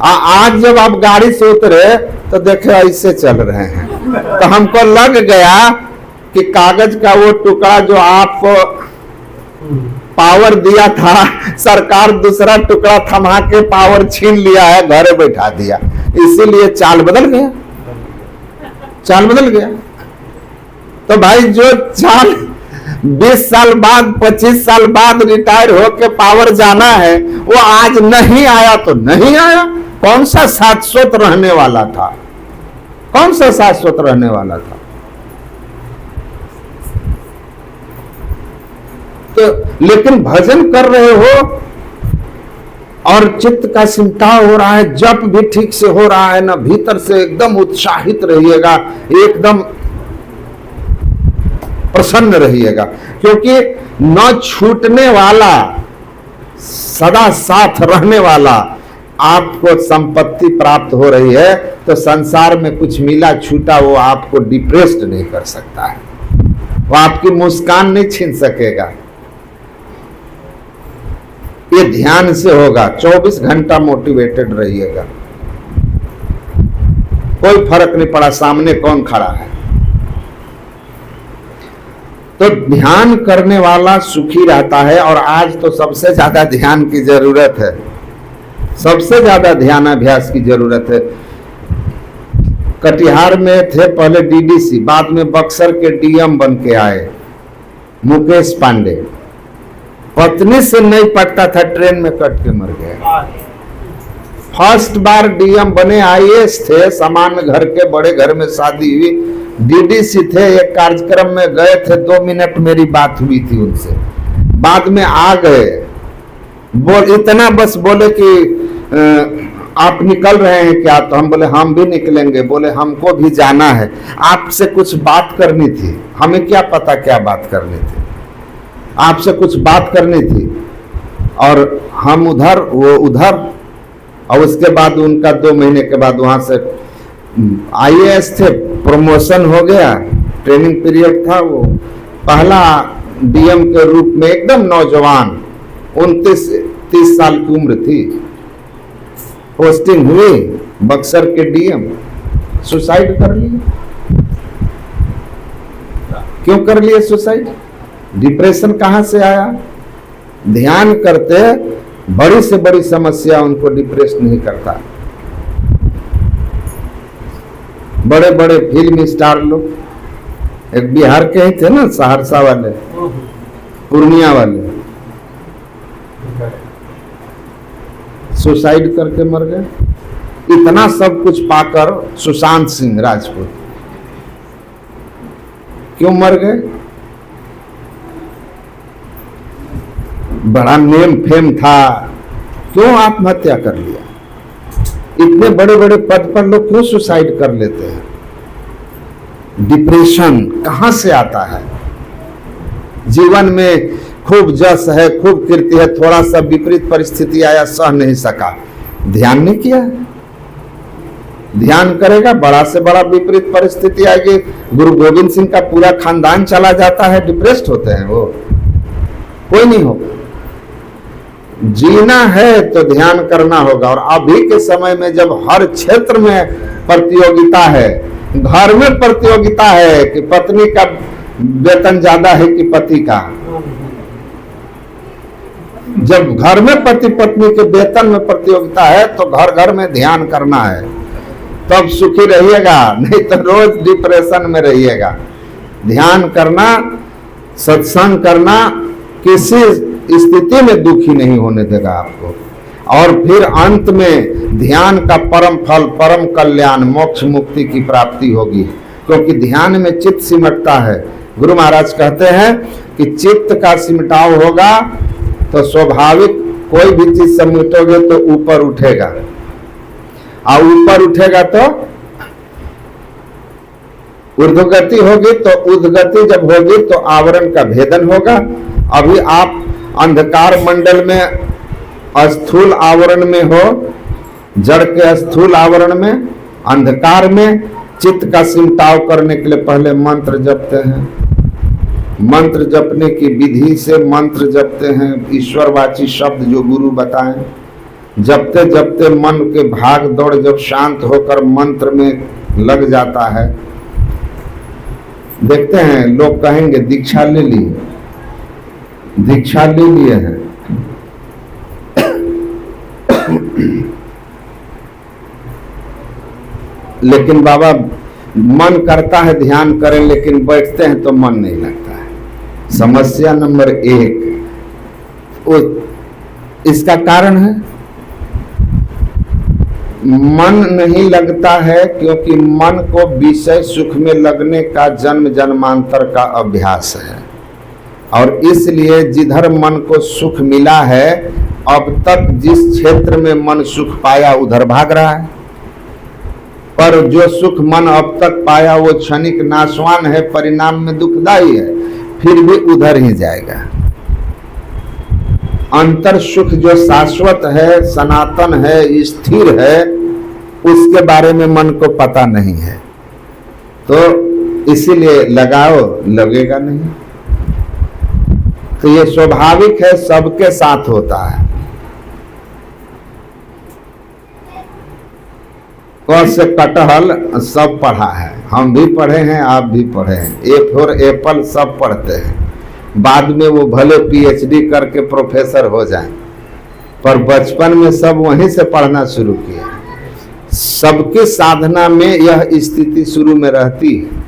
आज जब आप गाड़ी से उतरे तो देखे ऐसे चल रहे हैं। तो हमको लग गया कि कागज का वो टुकड़ा जो आपको पावर दिया था, सरकार दूसरा टुकड़ा थमा के पावर छीन लिया है, घरे बैठा दिया, इसीलिए चाल बदल गया, चाल बदल गया। तो भाई जो चाल 20 साल बाद 25 साल बाद रिटायर होके पावर जाना है, वो आज नहीं आया तो नहीं आया। कौन सा शाश्वत रहने वाला था, कौन सा शाश्वत रहने वाला था। तो लेकिन भजन कर रहे हो और चित्त का सिमटाव हो रहा है, जप भी ठीक से हो रहा है ना, भीतर से एकदम उत्साहित रहिएगा, एकदम प्रसन्न रहिएगा, क्योंकि न छूटने वाला, सदा साथ रहने वाला आपको संपत्ति प्राप्त हो रही है। तो संसार में कुछ मिला छूटा वो आपको डिप्रेस्ड नहीं कर सकता है, वो आपकी मुस्कान नहीं छीन सकेगा। ये ध्यान से होगा, 24 घंटा मोटिवेटेड रहिएगा, कोई फर्क नहीं पड़ा सामने कौन खड़ा है। तो ध्यान करने वाला सुखी रहता है। और आज तो सबसे ज्यादा ध्यान की जरूरत है, सबसे ज्यादा ध्यान अभ्यास की जरूरत है। कटिहार में थे पहले डीडीसी, बाद में बक्सर के डीएम बन के आए मुकेश पांडे। पत्नी से नहीं पटता था, ट्रेन में कट के मर गया। फर्स्ट बार डीएम बने, आईएएस थे, सामान्य घर के, बड़े घर में शादी हुई, डीडीसी थे। एक कार्यक्रम में गए थे, 2 मिनट मेरी बात हुई थी उनसे, बाद में आ गए, बोल इतना बस बोले कि आप निकल रहे हैं क्या? तो हम बोले हम भी निकलेंगे। बोले हमको भी जाना है, आपसे कुछ बात करनी थी। हमें क्या पता क्या बात करनी थी, आपसे कुछ बात करनी थी। और हम उधर, वो उधर। और उसके बाद उनका 2 महीने के बाद वहां से आईएएस थे, प्रमोशन हो गया, ट्रेनिंग पीरियड था। वो पहला डीएम के रूप में एकदम नौजवान, 29-30 साल की उम्र थी, पोस्टिंग हुई बक्सर के डीएम। सुसाइड कर लिए। क्यों कर लिए सुसाइड? डिप्रेशन कहां से आया? ध्यान करते बड़ी से बड़ी समस्या उनको डिप्रेस नहीं करता। बड़े बड़े फिल्म स्टार लोग, एक बिहार के ही थे ना, सहरसा वाले, पूर्णिया वाले, सुसाइड करके मर गए। इतना सब कुछ पाकर सुशांत सिंह राजपूत क्यों मर गए? बड़ा नेम फेम था, क्यों आत्महत्या कर लिया? इतने बड़े बड़े पद पर लोग क्यों सुसाइड कर लेते हैं? डिप्रेशन कहां से आता है? जीवन में खूब जस है, खूब कीर्ति है, थोड़ा सा विपरीत परिस्थिति आया, सह नहीं सका, ध्यान नहीं किया। ध्यान करेगा, बड़ा से बड़ा विपरीत परिस्थिति आएगी। गुरु गोविंद सिंह का पूरा खानदान चला जाता है, डिप्रेस्ड होते हैं वो, कोई नहीं होगा। जीना है तो ध्यान करना होगा। और अभी के समय में जब हर क्षेत्र में प्रतियोगिता है, घर में प्रतियोगिता है कि पत्नी का वेतन ज्यादा है कि पति का, जब घर में पति पत्नी के वेतन में प्रतियोगिता है तो घर घर में ध्यान करना है, तब सुखी रहिएगा, नहीं तो रोज डिप्रेशन में रहिएगा। ध्यान करना, सत्संग करना किसी स्थिति में दुखी नहीं होने देगा आपको। और फिर अंत में ध्यान का परम फल, परम कल्याण, मोक्ष मुक्ति की प्राप्ति होगी, क्योंकि ध्यान में चित्त सिमटता है। गुरु महाराज कहते हैं कि चित्त का सिमटाव होगा तो स्वाभाविक कोई भी चीज सिमटोगे तो ऊपर उठेगा, और ऊपर उठेगा तो ऊर्ध्वगति होगी, तो ऊर्ध्वगति जब होगी तो आवरण का भेदन होगा। अभी आप अंधकार मंडल में स्थूल आवरण में हो, जड़ के स्थूल आवरण में, अंधकार में चित्त का सिमटाव करने के लिए पहले मंत्र जपते हैं। मंत्र जपने की विधि से मंत्र जपते हैं, ईश्वरवाची शब्द जो गुरु बताएं। जपते जपते मन के भाग दौड़ जब शांत होकर मंत्र में लग जाता है, देखते हैं लोग कहेंगे दीक्षा ले ली, दीक्षा ले लिए हैं, लेकिन बाबा मन करता है ध्यान करें, लेकिन बैठते हैं तो मन नहीं लगता है। समस्या नंबर 1 इसका कारण है मन नहीं लगता है, क्योंकि मन को विषय सुख में लगने का जन्म जन्मांतर का अभ्यास है, और इसलिए जिधर मन को सुख मिला है, अब तक जिस क्षेत्र में मन सुख पाया उधर भाग रहा है। पर जो सुख मन अब तक पाया वो क्षणिक नाशवान है, परिणाम में दुखदायी है, फिर भी उधर ही जाएगा। अंतर सुख जो शाश्वत है, सनातन है, स्थिर है, उसके बारे में मन को पता नहीं है, तो इसीलिए लगाओ, लगेगा नहीं। तो ये स्वाभाविक है, सबके साथ होता है। क से कटहल सब पढ़ा है, हम भी पढ़े हैं, आप भी पढ़े हैं। ए फॉर एप्पल सब पढ़ते हैं, बाद में वो भले पीएचडी करके प्रोफेसर हो जाएं, पर बचपन में सब वहीं से पढ़ना शुरू किया। सबकी साधना में यह स्थिति शुरू में रहती है।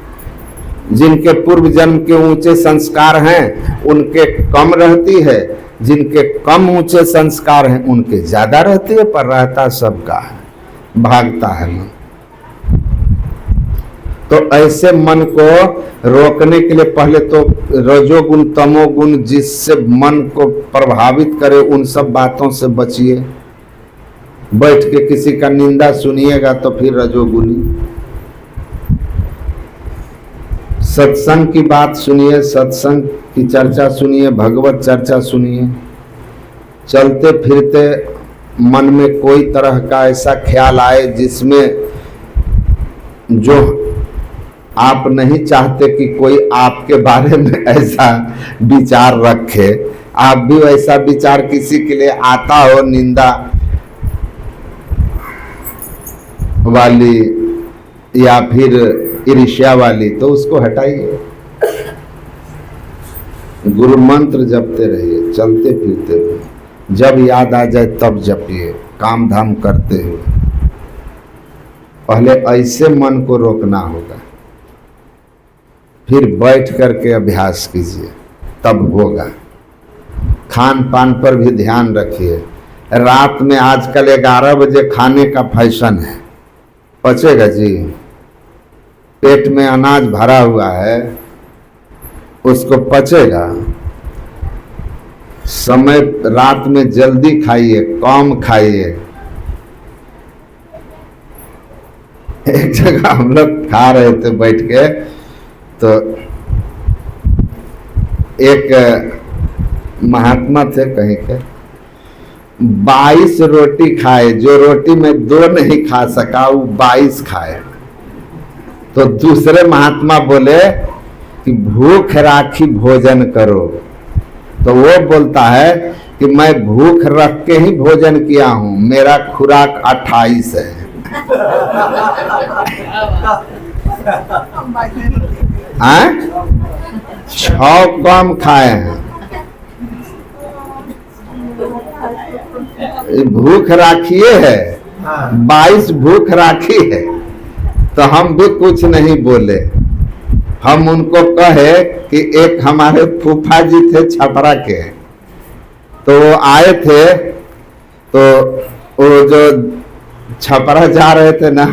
जिनके पूर्व जन्म के ऊंचे संस्कार हैं उनके कम रहती है, जिनके कम ऊंचे संस्कार हैं उनके ज्यादा रहती है, पर रहता सबका है, भागता है मन। तो ऐसे मन को रोकने के लिए पहले तो रजोगुण तमोगुण जिससे मन को प्रभावित करे उन सब बातों से बचिए। बैठ के किसी का निंदा सुनिएगा तो फिर रजोगुणी। सत्संग की बात सुनिए, सत्संग की चर्चा सुनिए, भगवत चर्चा सुनिए। चलते फिरते मन में कोई तरह का ऐसा ख्याल आए जिसमें जो आप नहीं चाहते कि कोई आपके बारे में ऐसा विचार रखे, आप भी वैसा विचार किसी के लिए आता हो, निंदा वाली या फिर ईर्ष्या वाली, तो उसको हटाइए। गुरु मंत्र जपते रहिए, चलते फिरते हुए, जब याद आ जाए तब जपिए, काम धाम करते हुए। पहले ऐसे मन को रोकना होगा, फिर बैठ करके अभ्यास कीजिए, तब होगा। खान पान पर भी ध्यान रखिए, रात में आजकल 11 बजे खाने का फैशन है, पचेगा जी? पेट में अनाज भरा हुआ है, उसको पचेगा? समय रात में जल्दी खाइए, कम खाइए। एक जगह हम लोग खा रहे थे बैठ के, तो एक महात्मा थे कहीं के, 22 रोटी खाए। जो रोटी में 2 नहीं खा सका वो 22 खाए। तो दूसरे महात्मा बोले कि भूख राखी भोजन करो। तो वो बोलता है कि मैं भूख रख के ही भोजन किया हूं, मेरा खुराक 28 है। हैं? 6 कम खाए हैं। भूख राखिए है, 22 भूख राखी है। तो हम भी कुछ नहीं बोले। हम उनको कहे कि एक हमारे फूफा जी थे छपरा के, तो वो आए थे, तो वो जो छपरा जा रहे थे ना,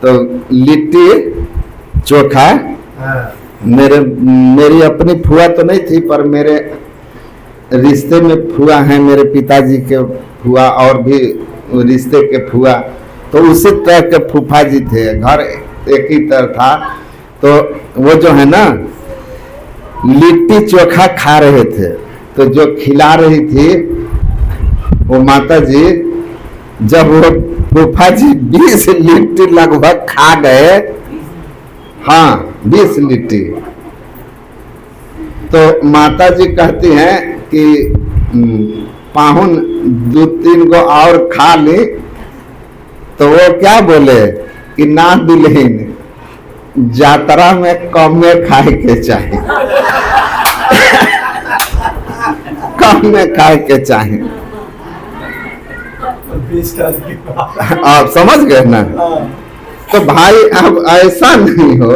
तो लिट्टी चोखा, मेरी अपनी फुआ तो नहीं थी, पर मेरे रिश्ते में फुआ हैं, मेरे पिताजी के फुआ और भी रिश्ते के फुआ, तो उसी तरह के फूफा जी थे, घर एक ही तरह था। तो वो जो है ना लिट्टी चोखा खा रहे थे, तो जो खिला रही थी वो माता जी, जब वो फूफा जी 20 लिट्टी लगभग खा गए, हाँ 20 लिट्टी, तो माता जी कहती हैं कि पाहुन 2-3 गो और खा ली। तो वो क्या बोले कि ना दुल्हन, जातरा में कम में खाए के चाहिए। कम में खाए के चाहिए। आप समझ गए ना? तो भाई अब ऐसा नहीं हो,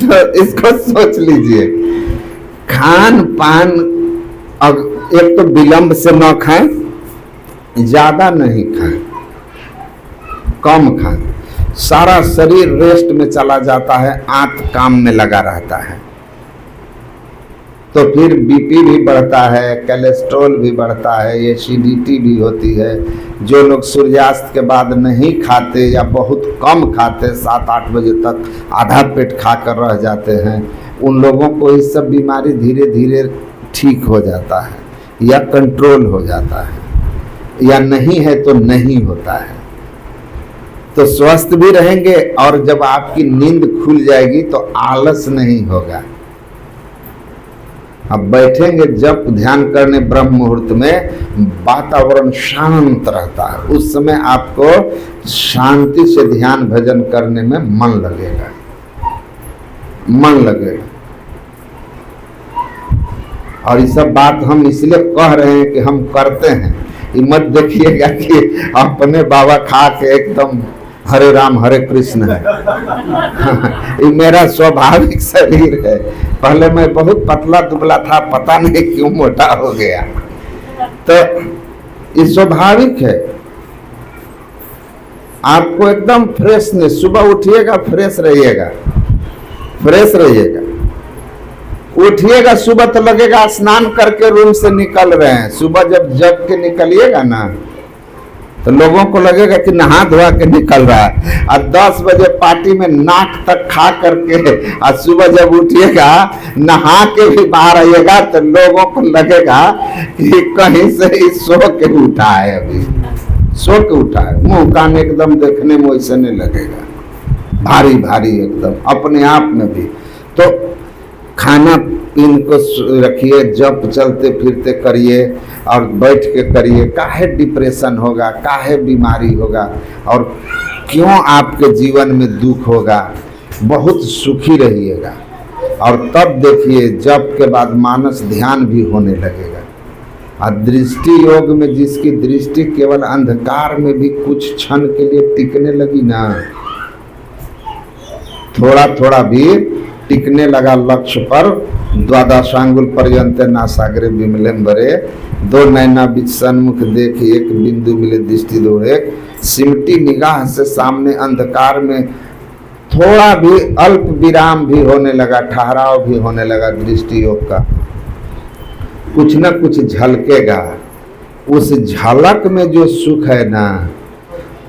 तो इसको सोच लीजिए। खान पान अब एक तो विलंब से न खाएं, ज्यादा नहीं खाएं, कम खाएं। सारा शरीर रेस्ट में चला जाता है, आंत काम में लगा रहता है, तो फिर बीपी भी बढ़ता है, कोलेस्ट्रॉल भी बढ़ता है, एसिडिटी भी होती है। जो लोग सूर्यास्त के बाद नहीं खाते या बहुत कम खाते, 7-8 बजे तक आधा पेट खाकर रह जाते हैं, उन लोगों को ये सब बीमारी धीरे धीरे ठीक हो जाता है या कंट्रोल हो जाता है, या नहीं है तो नहीं होता है। तो स्वस्थ भी रहेंगे, और जब आपकी नींद खुल जाएगी तो आलस नहीं होगा। अब बैठेंगे जब ध्यान करने ब्रह्म मुहूर्त में, वातावरण शांत रहता है, उस समय आपको शांति से ध्यान भजन करने में मन लगेगा, मन लगेगा। और ये सब बात हम इसलिए कह रहे हैं कि हम करते हैं। ये मत देखिएगा कि अपने बाबा खा के एकदम हरे राम हरे कृष्ण है। ये मेरा स्वाभाविक शरीर है। पहले मैं बहुत पतला दुबला था, पता नहीं क्यों मोटा हो गया। तो ये स्वाभाविक है। आपको एकदम फ्रेशनेस, सुबह उठिएगा फ्रेश रहिएगा, फ्रेश रहिएगा। उठिएगा सुबह तो लगेगा स्नान करके रूम से निकल रहे हैं। सुबह जब जग के निकलिएगा ना, तो लोगों को लगेगा कि नहा धोआ के निकल रहा है। और 10 बजे पार्टी में नाक तक खा करके, और सुबह जब उठिएगा नहा के भी बाहर आइएगा, तो लोगों को लगेगा कि कहीं से ही सो के उठा है, अभी सो के उठा है। मुंह कान एकदम देखने में वैसे नहीं लगेगा, भारी भारी एकदम अपने आप में भी। तो खाना पीन को रखिए, जब चलते फिरते करिए और बैठ के करिए। काहे डिप्रेशन होगा, काहे बीमारी होगा, और क्यों आपके जीवन में दुख होगा। बहुत सुखी रहिएगा। और तब देखिए जप के बाद मानस ध्यान भी होने लगेगा। और दृष्टि योग में जिसकी दृष्टि केवल अंधकार में भी कुछ क्षण के लिए टिकने लगी ना, थोड़ा थोड़ा भी टिकने लगा लक्ष्य पर, द्वादशांगुल पर्यंत नासाग्रे विमलेम्बरे दो नैना बीच सन्मुख देखी, एक बिंदु मिले दृष्टि दो एक। सिमटी निगाह से सामने अंधकार में थोड़ा भी अल्प विराम भी होने लगा, ठहराव भी होने लगा दृष्टि योग का। कुछ न कुछ झलकेगा। उस झलक में जो सुख है ना,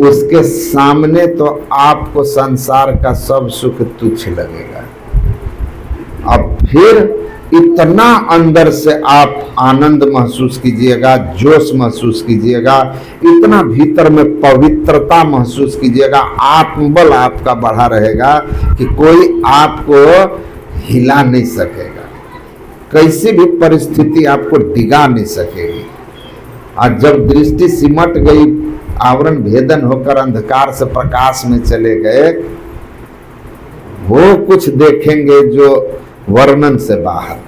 उसके सामने तो आपको संसार का सब सुख तुच्छ लगेगा। अब फिर इतना अंदर से आप आनंद महसूस कीजिएगा, जोश महसूस कीजिएगा, इतना भीतर में पवित्रता महसूस कीजिएगा, आत्मबल आपका बढ़ा रहेगा कि कोई आपको हिला नहीं सकेगा, कैसी भी परिस्थिति आपको डिगा नहीं सकेगी। और जब दृष्टि सिमट गई, आवरण भेदन होकर अंधकार से प्रकाश में चले गए, वो कुछ देखेंगे जो वर्णन से बाहर।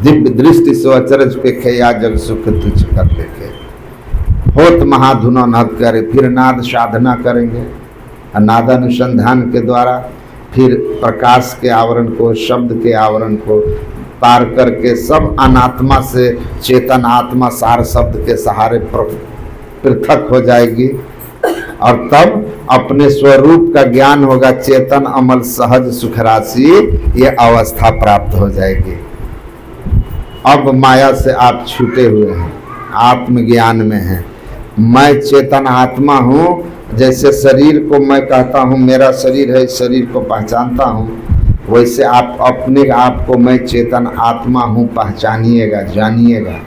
दिव्य दृष्टि सो अचरज पेखे, या जग सुख तुच्छ कर देखे। होत महाधुना नाद करे, फिर नाद साधना करेंगे, नादानुसंधान के द्वारा फिर प्रकाश के आवरण को, शब्द के आवरण को पार करके सब अनात्मा से चेतन आत्मा सार शब्द के सहारे पृथक हो जाएगी। और तब अपने स्वरूप का ज्ञान होगा, चेतन अमल सहज सुख राशि, ये अवस्था प्राप्त हो जाएगी। अब माया से आप छूटे हुए हैं, आत्मज्ञान में हैं। मैं चेतन आत्मा हूँ, जैसे शरीर को मैं कहता हूँ मेरा शरीर है, शरीर को पहचानता हूँ, वैसे आप अपने आप को मैं चेतन आत्मा हूँ पहचानिएगा, जानिएगा।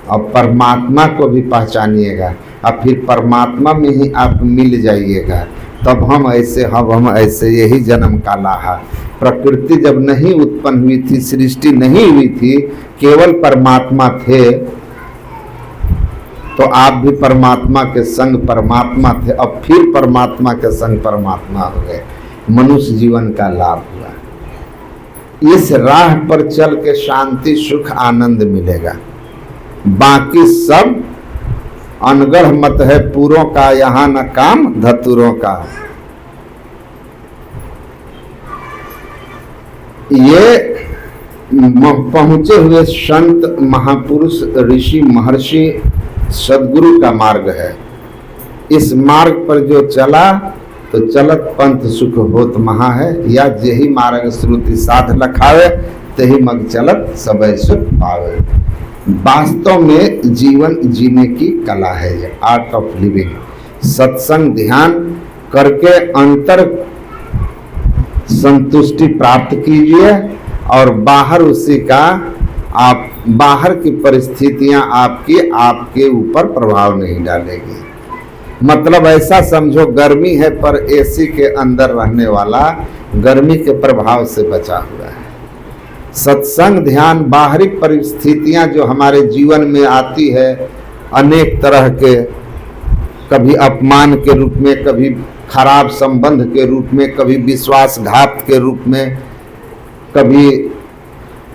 और परमात्मा को भी पहचानिएगा, और फिर परमात्मा में ही आप मिल जाइएगा। तब हम ऐसे, यही जन्म का लाहा। प्रकृति जब नहीं उत्पन्न हुई थी, सृष्टि नहीं हुई थी, केवल परमात्मा थे, तो आप भी परमात्मा के संग परमात्मा थे। अब फिर परमात्मा के संग परमात्मा हो गए, मनुष्य जीवन का लाभ हुआ। इस राह पर चल के शांति सुख आनंद मिलेगा। बाकी सब अनगढ़ मत है पूरों का, यहाँ न काम धतुरों का। ये पहुंचे हुए संत महापुरुष ऋषि महर्षि सदगुरु का मार्ग है। इस मार्ग पर जो चला तो चलत पंथ सुख होत महा है, या जेहि मार्ग श्रुति साध लखावे, तेहि मग चलत सबय सुख पावे। वास्तव में जीवन जीने की कला है, ये आर्ट ऑफ लिविंग। सत्संग ध्यान करके अंतर संतुष्टि प्राप्त कीजिए, और बाहर उसी का आप बाहर की परिस्थितियां आपके ऊपर प्रभाव नहीं डालेगी। मतलब ऐसा समझो, गर्मी है पर एसी के अंदर रहने वाला गर्मी के प्रभाव से बचा हुआ है। सत्संग ध्यान बाहरी परिस्थितियां जो हमारे जीवन में आती है, अनेक तरह के, कभी अपमान के रूप में, कभी खराब संबंध के रूप में, कभी विश्वासघात के रूप में, कभी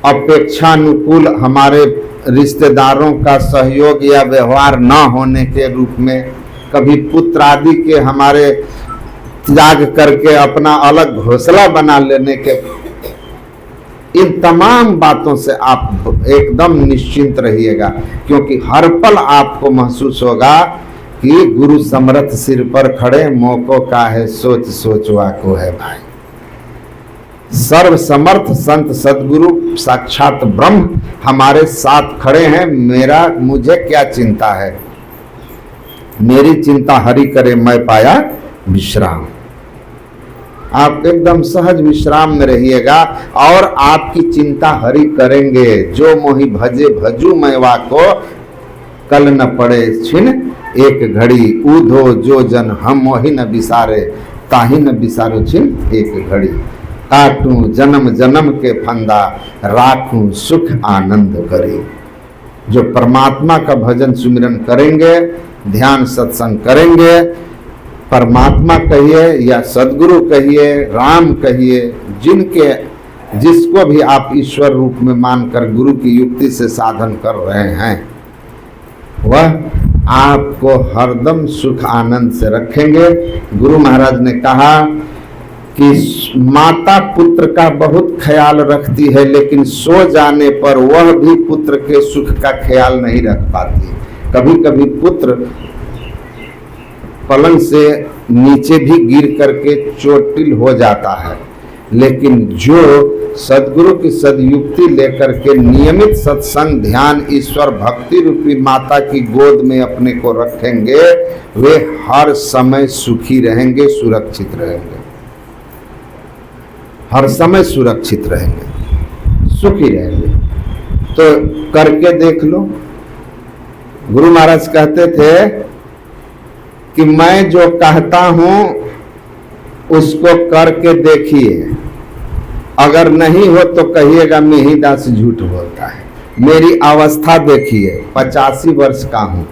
अपेक्षानुकूल हमारे रिश्तेदारों का सहयोग या व्यवहार न होने के रूप में, कभी पुत्र आदि के हमारे त्याग करके अपना अलग घोंसला बना लेने के। इन तमाम बातों से आप एकदम निश्चिंत रहिएगा, क्योंकि हर पल आपको महसूस होगा कि गुरु समर्थ सिर पर खड़े, मोको का है सोच सोचवा को है भाई। सर्व समर्थ संत सदगुरु साक्षात ब्रह्म हमारे साथ खड़े हैं। मुझे क्या चिंता है, मेरी चिंता हरि करे, मैं पाया विश्राम। आप एकदम सहज विश्राम में रहिएगा, और आपकी चिंता हरि करेंगे। जो मोहि भजे भजू मैवा को, कल न पड़े छिन एक घड़ी। ऊधो जो जन हम मोहि न बिसारे, ताहि न बिसारो छिन एक घड़ी। काटूं जन्म जन्म के फंदा, राखूं सुख आनंद करी। जो परमात्मा का भजन सुमिरन करेंगे, ध्यान सत्संग करेंगे, परमात्मा कहिए या सदगुरु कहिए, राम कहिए, जिसको भी आप ईश्वर रूप में मानकर गुरु की युक्ति से साधन कर रहे हैं, वह आपको हरदम सुख आनंद से रखेंगे। गुरु महाराज ने कहा कि माता पुत्र का बहुत ख्याल रखती है, लेकिन सो जाने पर वह भी पुत्र के सुख का ख्याल नहीं रख पाती। कभी कभी पुत्र पलंग से नीचे भी गिर करके चोटिल हो जाता है, लेकिन जो सदगुरु की सदयुक्ति लेकर के नियमित सत्संग, ध्यान, ईश्वर भक्ति रूपी माता की गोद में अपने को रखेंगे, वे हर समय सुखी रहेंगे, सुरक्षित रहेंगे, हर समय सुरक्षित रहेंगे, सुखी रहेंगे। तो करके देख लो। गुरु महाराज कहते थे कि मैं जो कहता हूं उसको करके देखिए, अगर नहीं हो तो कहिएगा मिहिरदास झूठ बोलता है। मेरी अवस्था देखिए, 85 वर्ष का हूं,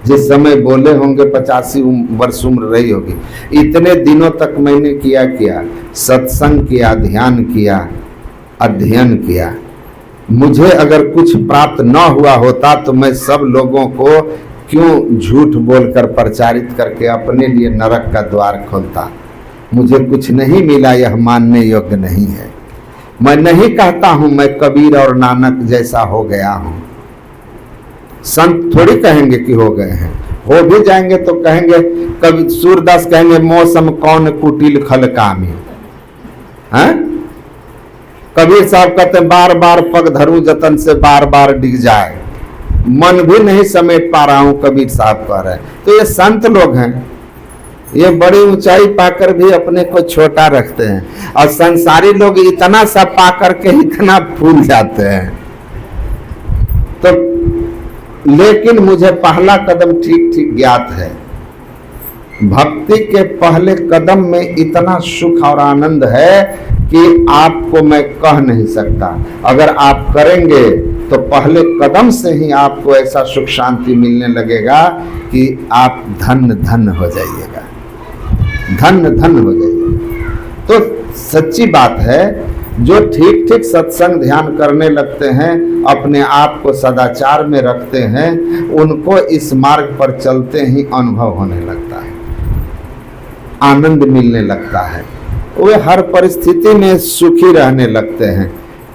जिस समय बोले होंगे 85 वर्ष उम्र रही होगी। इतने दिनों तक मैंने किया सत्संग किया, ध्यान किया, अध्ययन किया। मुझे अगर कुछ प्राप्त न हुआ होता तो मैं सब लोगों को क्यों झूठ बोलकर प्रचारित करके अपने लिए नरक का द्वार खोलता। मुझे कुछ नहीं मिला, यह मानने योग्य नहीं है। मैं नहीं कहता हूं मैं कबीर और नानक जैसा हो गया हूं। संत थोड़ी कहेंगे कि हो गए हैं, हो भी जाएंगे तो कहेंगे, कभी सूरदास कहेंगे मौसम कौन कुटिल खल कामी। हैं? कबीर साहब कहते बार बार पग धरूं जतन से बार बार डिग जाए, मन भी नहीं समेट पा रहा हूं, कबीर साहब कह रहे हैं। तो ये संत लोग हैं, ये बड़ी ऊंचाई पाकर भी अपने को छोटा रखते हैं, और संसारी लोग इतना सा पाकर के इतना फूल जाते हैं। तो लेकिन मुझे पहला कदम ठीक ठीक ज्ञात है। भक्ति के पहले कदम में इतना सुख और आनंद है कि आपको मैं कह नहीं सकता। अगर आप करेंगे तो पहले कदम से ही आपको ऐसा सुख शांति मिलने लगेगा कि आप धन धन हो जाइएगा, धन धन हो जाइएगा। तो सच्ची बात है, जो ठीक ठीक सत्संग ध्यान करने लगते हैं, अपने आप को सदाचार में रखते हैं, उनको इस मार्ग पर चलते ही अनुभव होने लगता है, आनंद मिलने लगता है, वे हर परिस्थिति में सुखी रहने लगते हैं।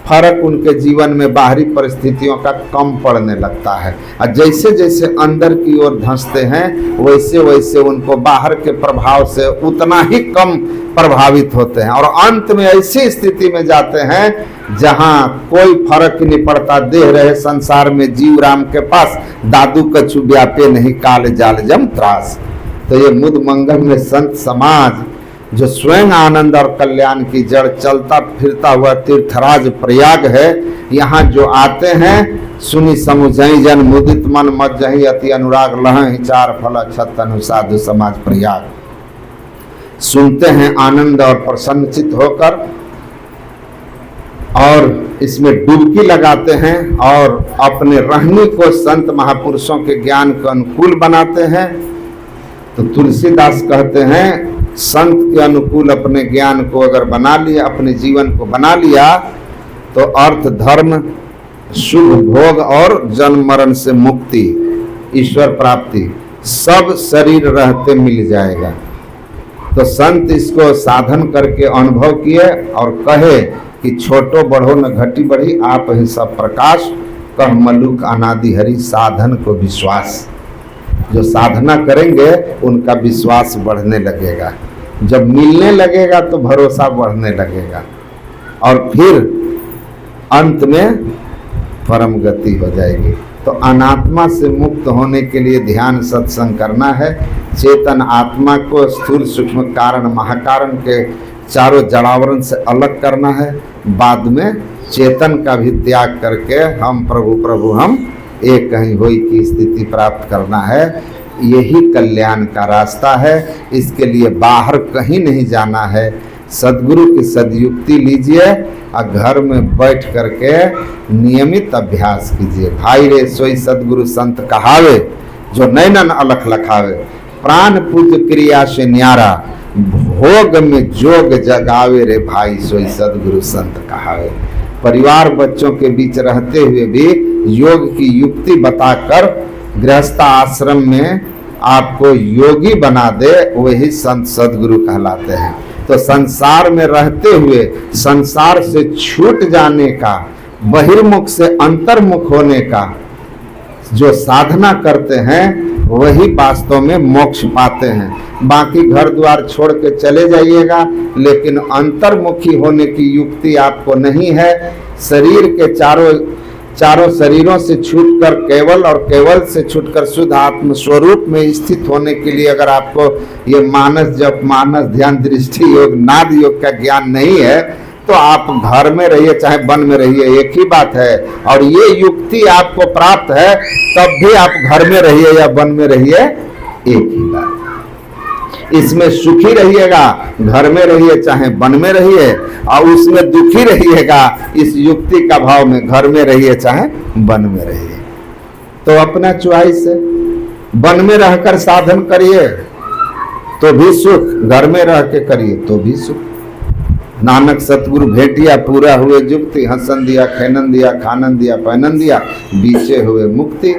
फर्क उनके जीवन में बाहरी परिस्थितियों का कम पड़ने लगता है, और जैसे जैसे अंदर की ओर धंसते हैं वैसे वैसे उनको बाहर के प्रभाव से उतना ही कम प्रभावित होते हैं, और अंत में ऐसी स्थिति में जाते हैं जहां कोई फर्क नहीं पड़ता। देह रहे संसार में जीव राम के पास, दादू कछु व्यापे नहीं काल जाल जम त्रास। तो ये मुद मंगल में संत समाज जो स्वयं आनंद और कल्याण की जड़ चलता फिरता हुआ तीर्थराज प्रयाग है, यहाँ जो आते हैं सुनी समुझई जन मुदित मन मत जही अति अनुराग लह चार फल छत अनु साधु समाज प्रयाग। सुनते हैं आनंद और प्रसन्नचित होकर, और इसमें डुबकी लगाते हैं और अपने रहने को संत महापुरुषों के ज्ञान के अनुकूल बनाते हैं। तो तुलसीदास कहते हैं, संत के अनुकूल अपने ज्ञान को अगर बना लिया, अपने जीवन को बना लिया, तो अर्थ धर्म शुभ भोग और जन्म मरण से मुक्ति, ईश्वर प्राप्ति सब शरीर रहते मिल जाएगा। तो संत इसको साधन करके अनुभव किए और कहे कि छोटो बढ़ो न घटी बढ़ी, आप ही सब प्रकाश, कह मलुक अनादि हरि साधन को विश्वास। जो साधना करेंगे उनका विश्वास बढ़ने लगेगा, जब मिलने लगेगा तो भरोसा बढ़ने लगेगा, और फिर अंत में परम गति हो जाएगी। तो अनात्मा से मुक्त होने के लिए ध्यान सत्संग करना है। चेतन आत्मा को स्थूल सूक्ष्म कारण महाकारण के चारों जड़ावरण से अलग करना है। बाद में चेतन का भी त्याग करके हम प्रभु प्रभु हम एक कहीं होई की स्थिति प्राप्त करना है। यही कल्याण का रास्ता है। इसके लिए बाहर कहीं नहीं जाना है। सदगुरु की सदयुक्ति लीजिए और घर में बैठ करके नियमित अभ्यास कीजिए। भाई रे सोई सदगुरु संत कहावे, जो नैनन अलख लखावे, प्राण पूज क्रिया से न्यारा, भोग में जोग जगावे रे भाई सोई सदगुरु संत कहावे। परिवार बच्चों के बीच रहते हुए भी योग की युक्ति बताकर गृहस्थ आश्रम में आपको योगी बना दे, वही संत सदगुरु कहलाते हैं। तो संसार में रहते हुए संसार से छूट जाने का, बहिर्मुख से अंतर्मुख होने का जो साधना करते हैं वही वास्तव में मोक्ष पाते हैं। बाकी घर द्वार छोड़ के चले जाइएगा, लेकिन अंतर्मुखी होने की युक्ति आपको नहीं है। शरीर के चारों शरीरों से छूटकर केवल और केवल से छूटकर शुद्ध आत्म स्वरूप में स्थित होने के लिए अगर आपको ये मानस जप, मानस ध्यान, दृष्टि योग, नाद योग का ज्ञान नहीं है तो आप घर में रहिए चाहे वन में रहिए, एक ही बात है। और ये युक्ति आपको प्राप्त है तब भी आप घर में रहिए या वन में रहिए, एक ही बात। इसमें सुखी रहिएगा, घर में रहिए चाहे वन में रहिए, और उसमें दुखी रहिएगा इस युक्ति का भाव में, घर में रहिए चाहे वन में रहिए। तो अपना चॉइस है। वन में रहकर साधन करिए तो भी सुख, घर में रह के करिए तो भी सुख। नानक सतगुरु भेटिया पूरा हुए जुक्ति, हसन दिया खैनन दिया खानन दिया पहनन दिया, बीचे हुए मुक्ति।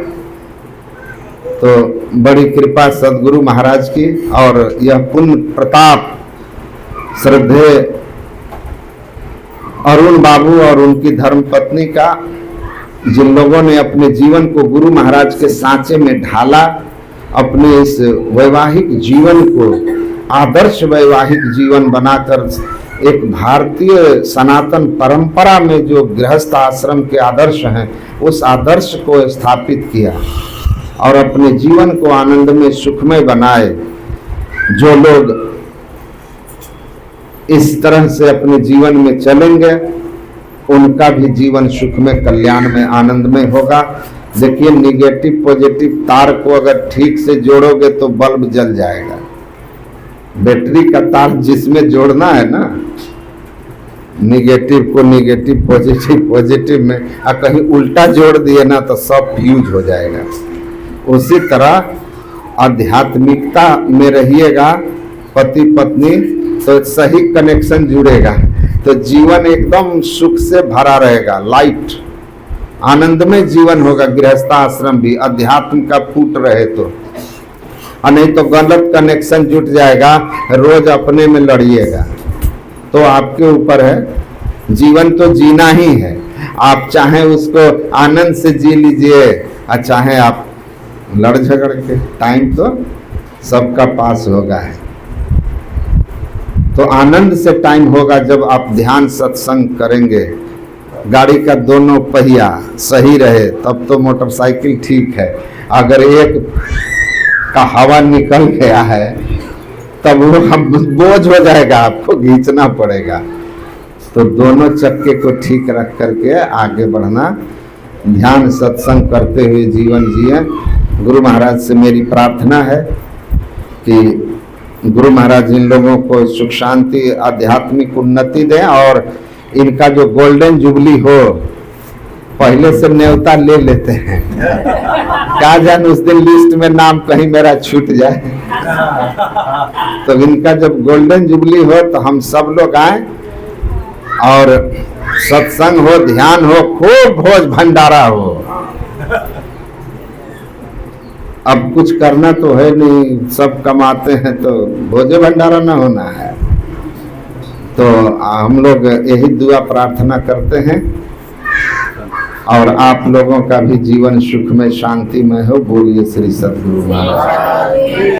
तो बड़ी कृपा सदगुरु महाराज की, और यह पुण्य प्रताप श्रद्धेय अरुण बाबू और उनकी धर्मपत्नी का, जिन लोगों ने अपने जीवन को गुरु महाराज के सांचे में ढाला, अपने इस वैवाहिक जीवन को आदर्श वैवाहिक जीवन बनाकर एक भारतीय सनातन परंपरा में जो गृहस्थ आश्रम के आदर्श हैं उस आदर्श को स्थापित किया और अपने जीवन को आनंदमय सुखमय बनाए। जो लोग इस तरह से अपने जीवन में चलेंगे उनका भी जीवन सुखमय, कल्याणमय, आनंदमय होगा। देखिए, निगेटिव पॉजिटिव तार को अगर ठीक से जोड़ोगे तो बल्ब जल जाएगा। बैटरी का तार जिसमें जोड़ना है ना, निगेटिव को निगेटिव, पॉजिटिव पॉजिटिव में, और कहीं उल्टा जोड़ दिए ना तो सब फ्यूज हो जाएगा। उसी तरह आध्यात्मिकता में रहिएगा पति पत्नी तो सही कनेक्शन जुड़ेगा, तो जीवन एकदम सुख से भरा रहेगा, लाइट आनंदमय जीवन होगा। गृहस्थ आश्रम भी अध्यात्म का फूट रहे तो, और नहीं तो गलत कनेक्शन जुट जाएगा, रोज अपने में लड़िएगा। तो आपके ऊपर है। जीवन तो जीना ही है, आप चाहे उसको आनंद से जी लीजिए और चाहे आप लड़ झगड़ के, टाइम तो सबका पास होगा है। तो आनंद से टाइम होगा जब आप ध्यान सत्संग करेंगे। गाड़ी का दोनों पहिया सही रहे तब तो मोटरसाइकिल ठीक है। अगर एक का हवा निकल गया है तब वो बोझ हो जाएगा, आपको खींचना पड़ेगा। तो दोनों चक्के को ठीक रख करके आगे बढ़ना, ध्यान सत्संग करते हुए जीवन जिए। गुरु महाराज से मेरी प्रार्थना है कि गुरु महाराज इन लोगों को सुख शांति आध्यात्मिक उन्नति दें, और इनका जो गोल्डन जुबली हो, पहले से न्योता ले लेते हैं, क्या जाने उस दिन लिस्ट में नाम कहीं मेरा छूट जाए। तो इनका जब गोल्डन जुबली हो तो हम सब लोग आए और सत्संग हो, ध्यान हो, खूब भोज भंडारा हो। अब कुछ करना तो है नहीं, सब कमाते हैं तो भोजे भंडारा ना होना है। तो हम लोग यही दुआ प्रार्थना करते हैं, और आप लोगों का भी जीवन सुखमय शांतिमय हो। बोलिए श्री सद्गुरु महाराज।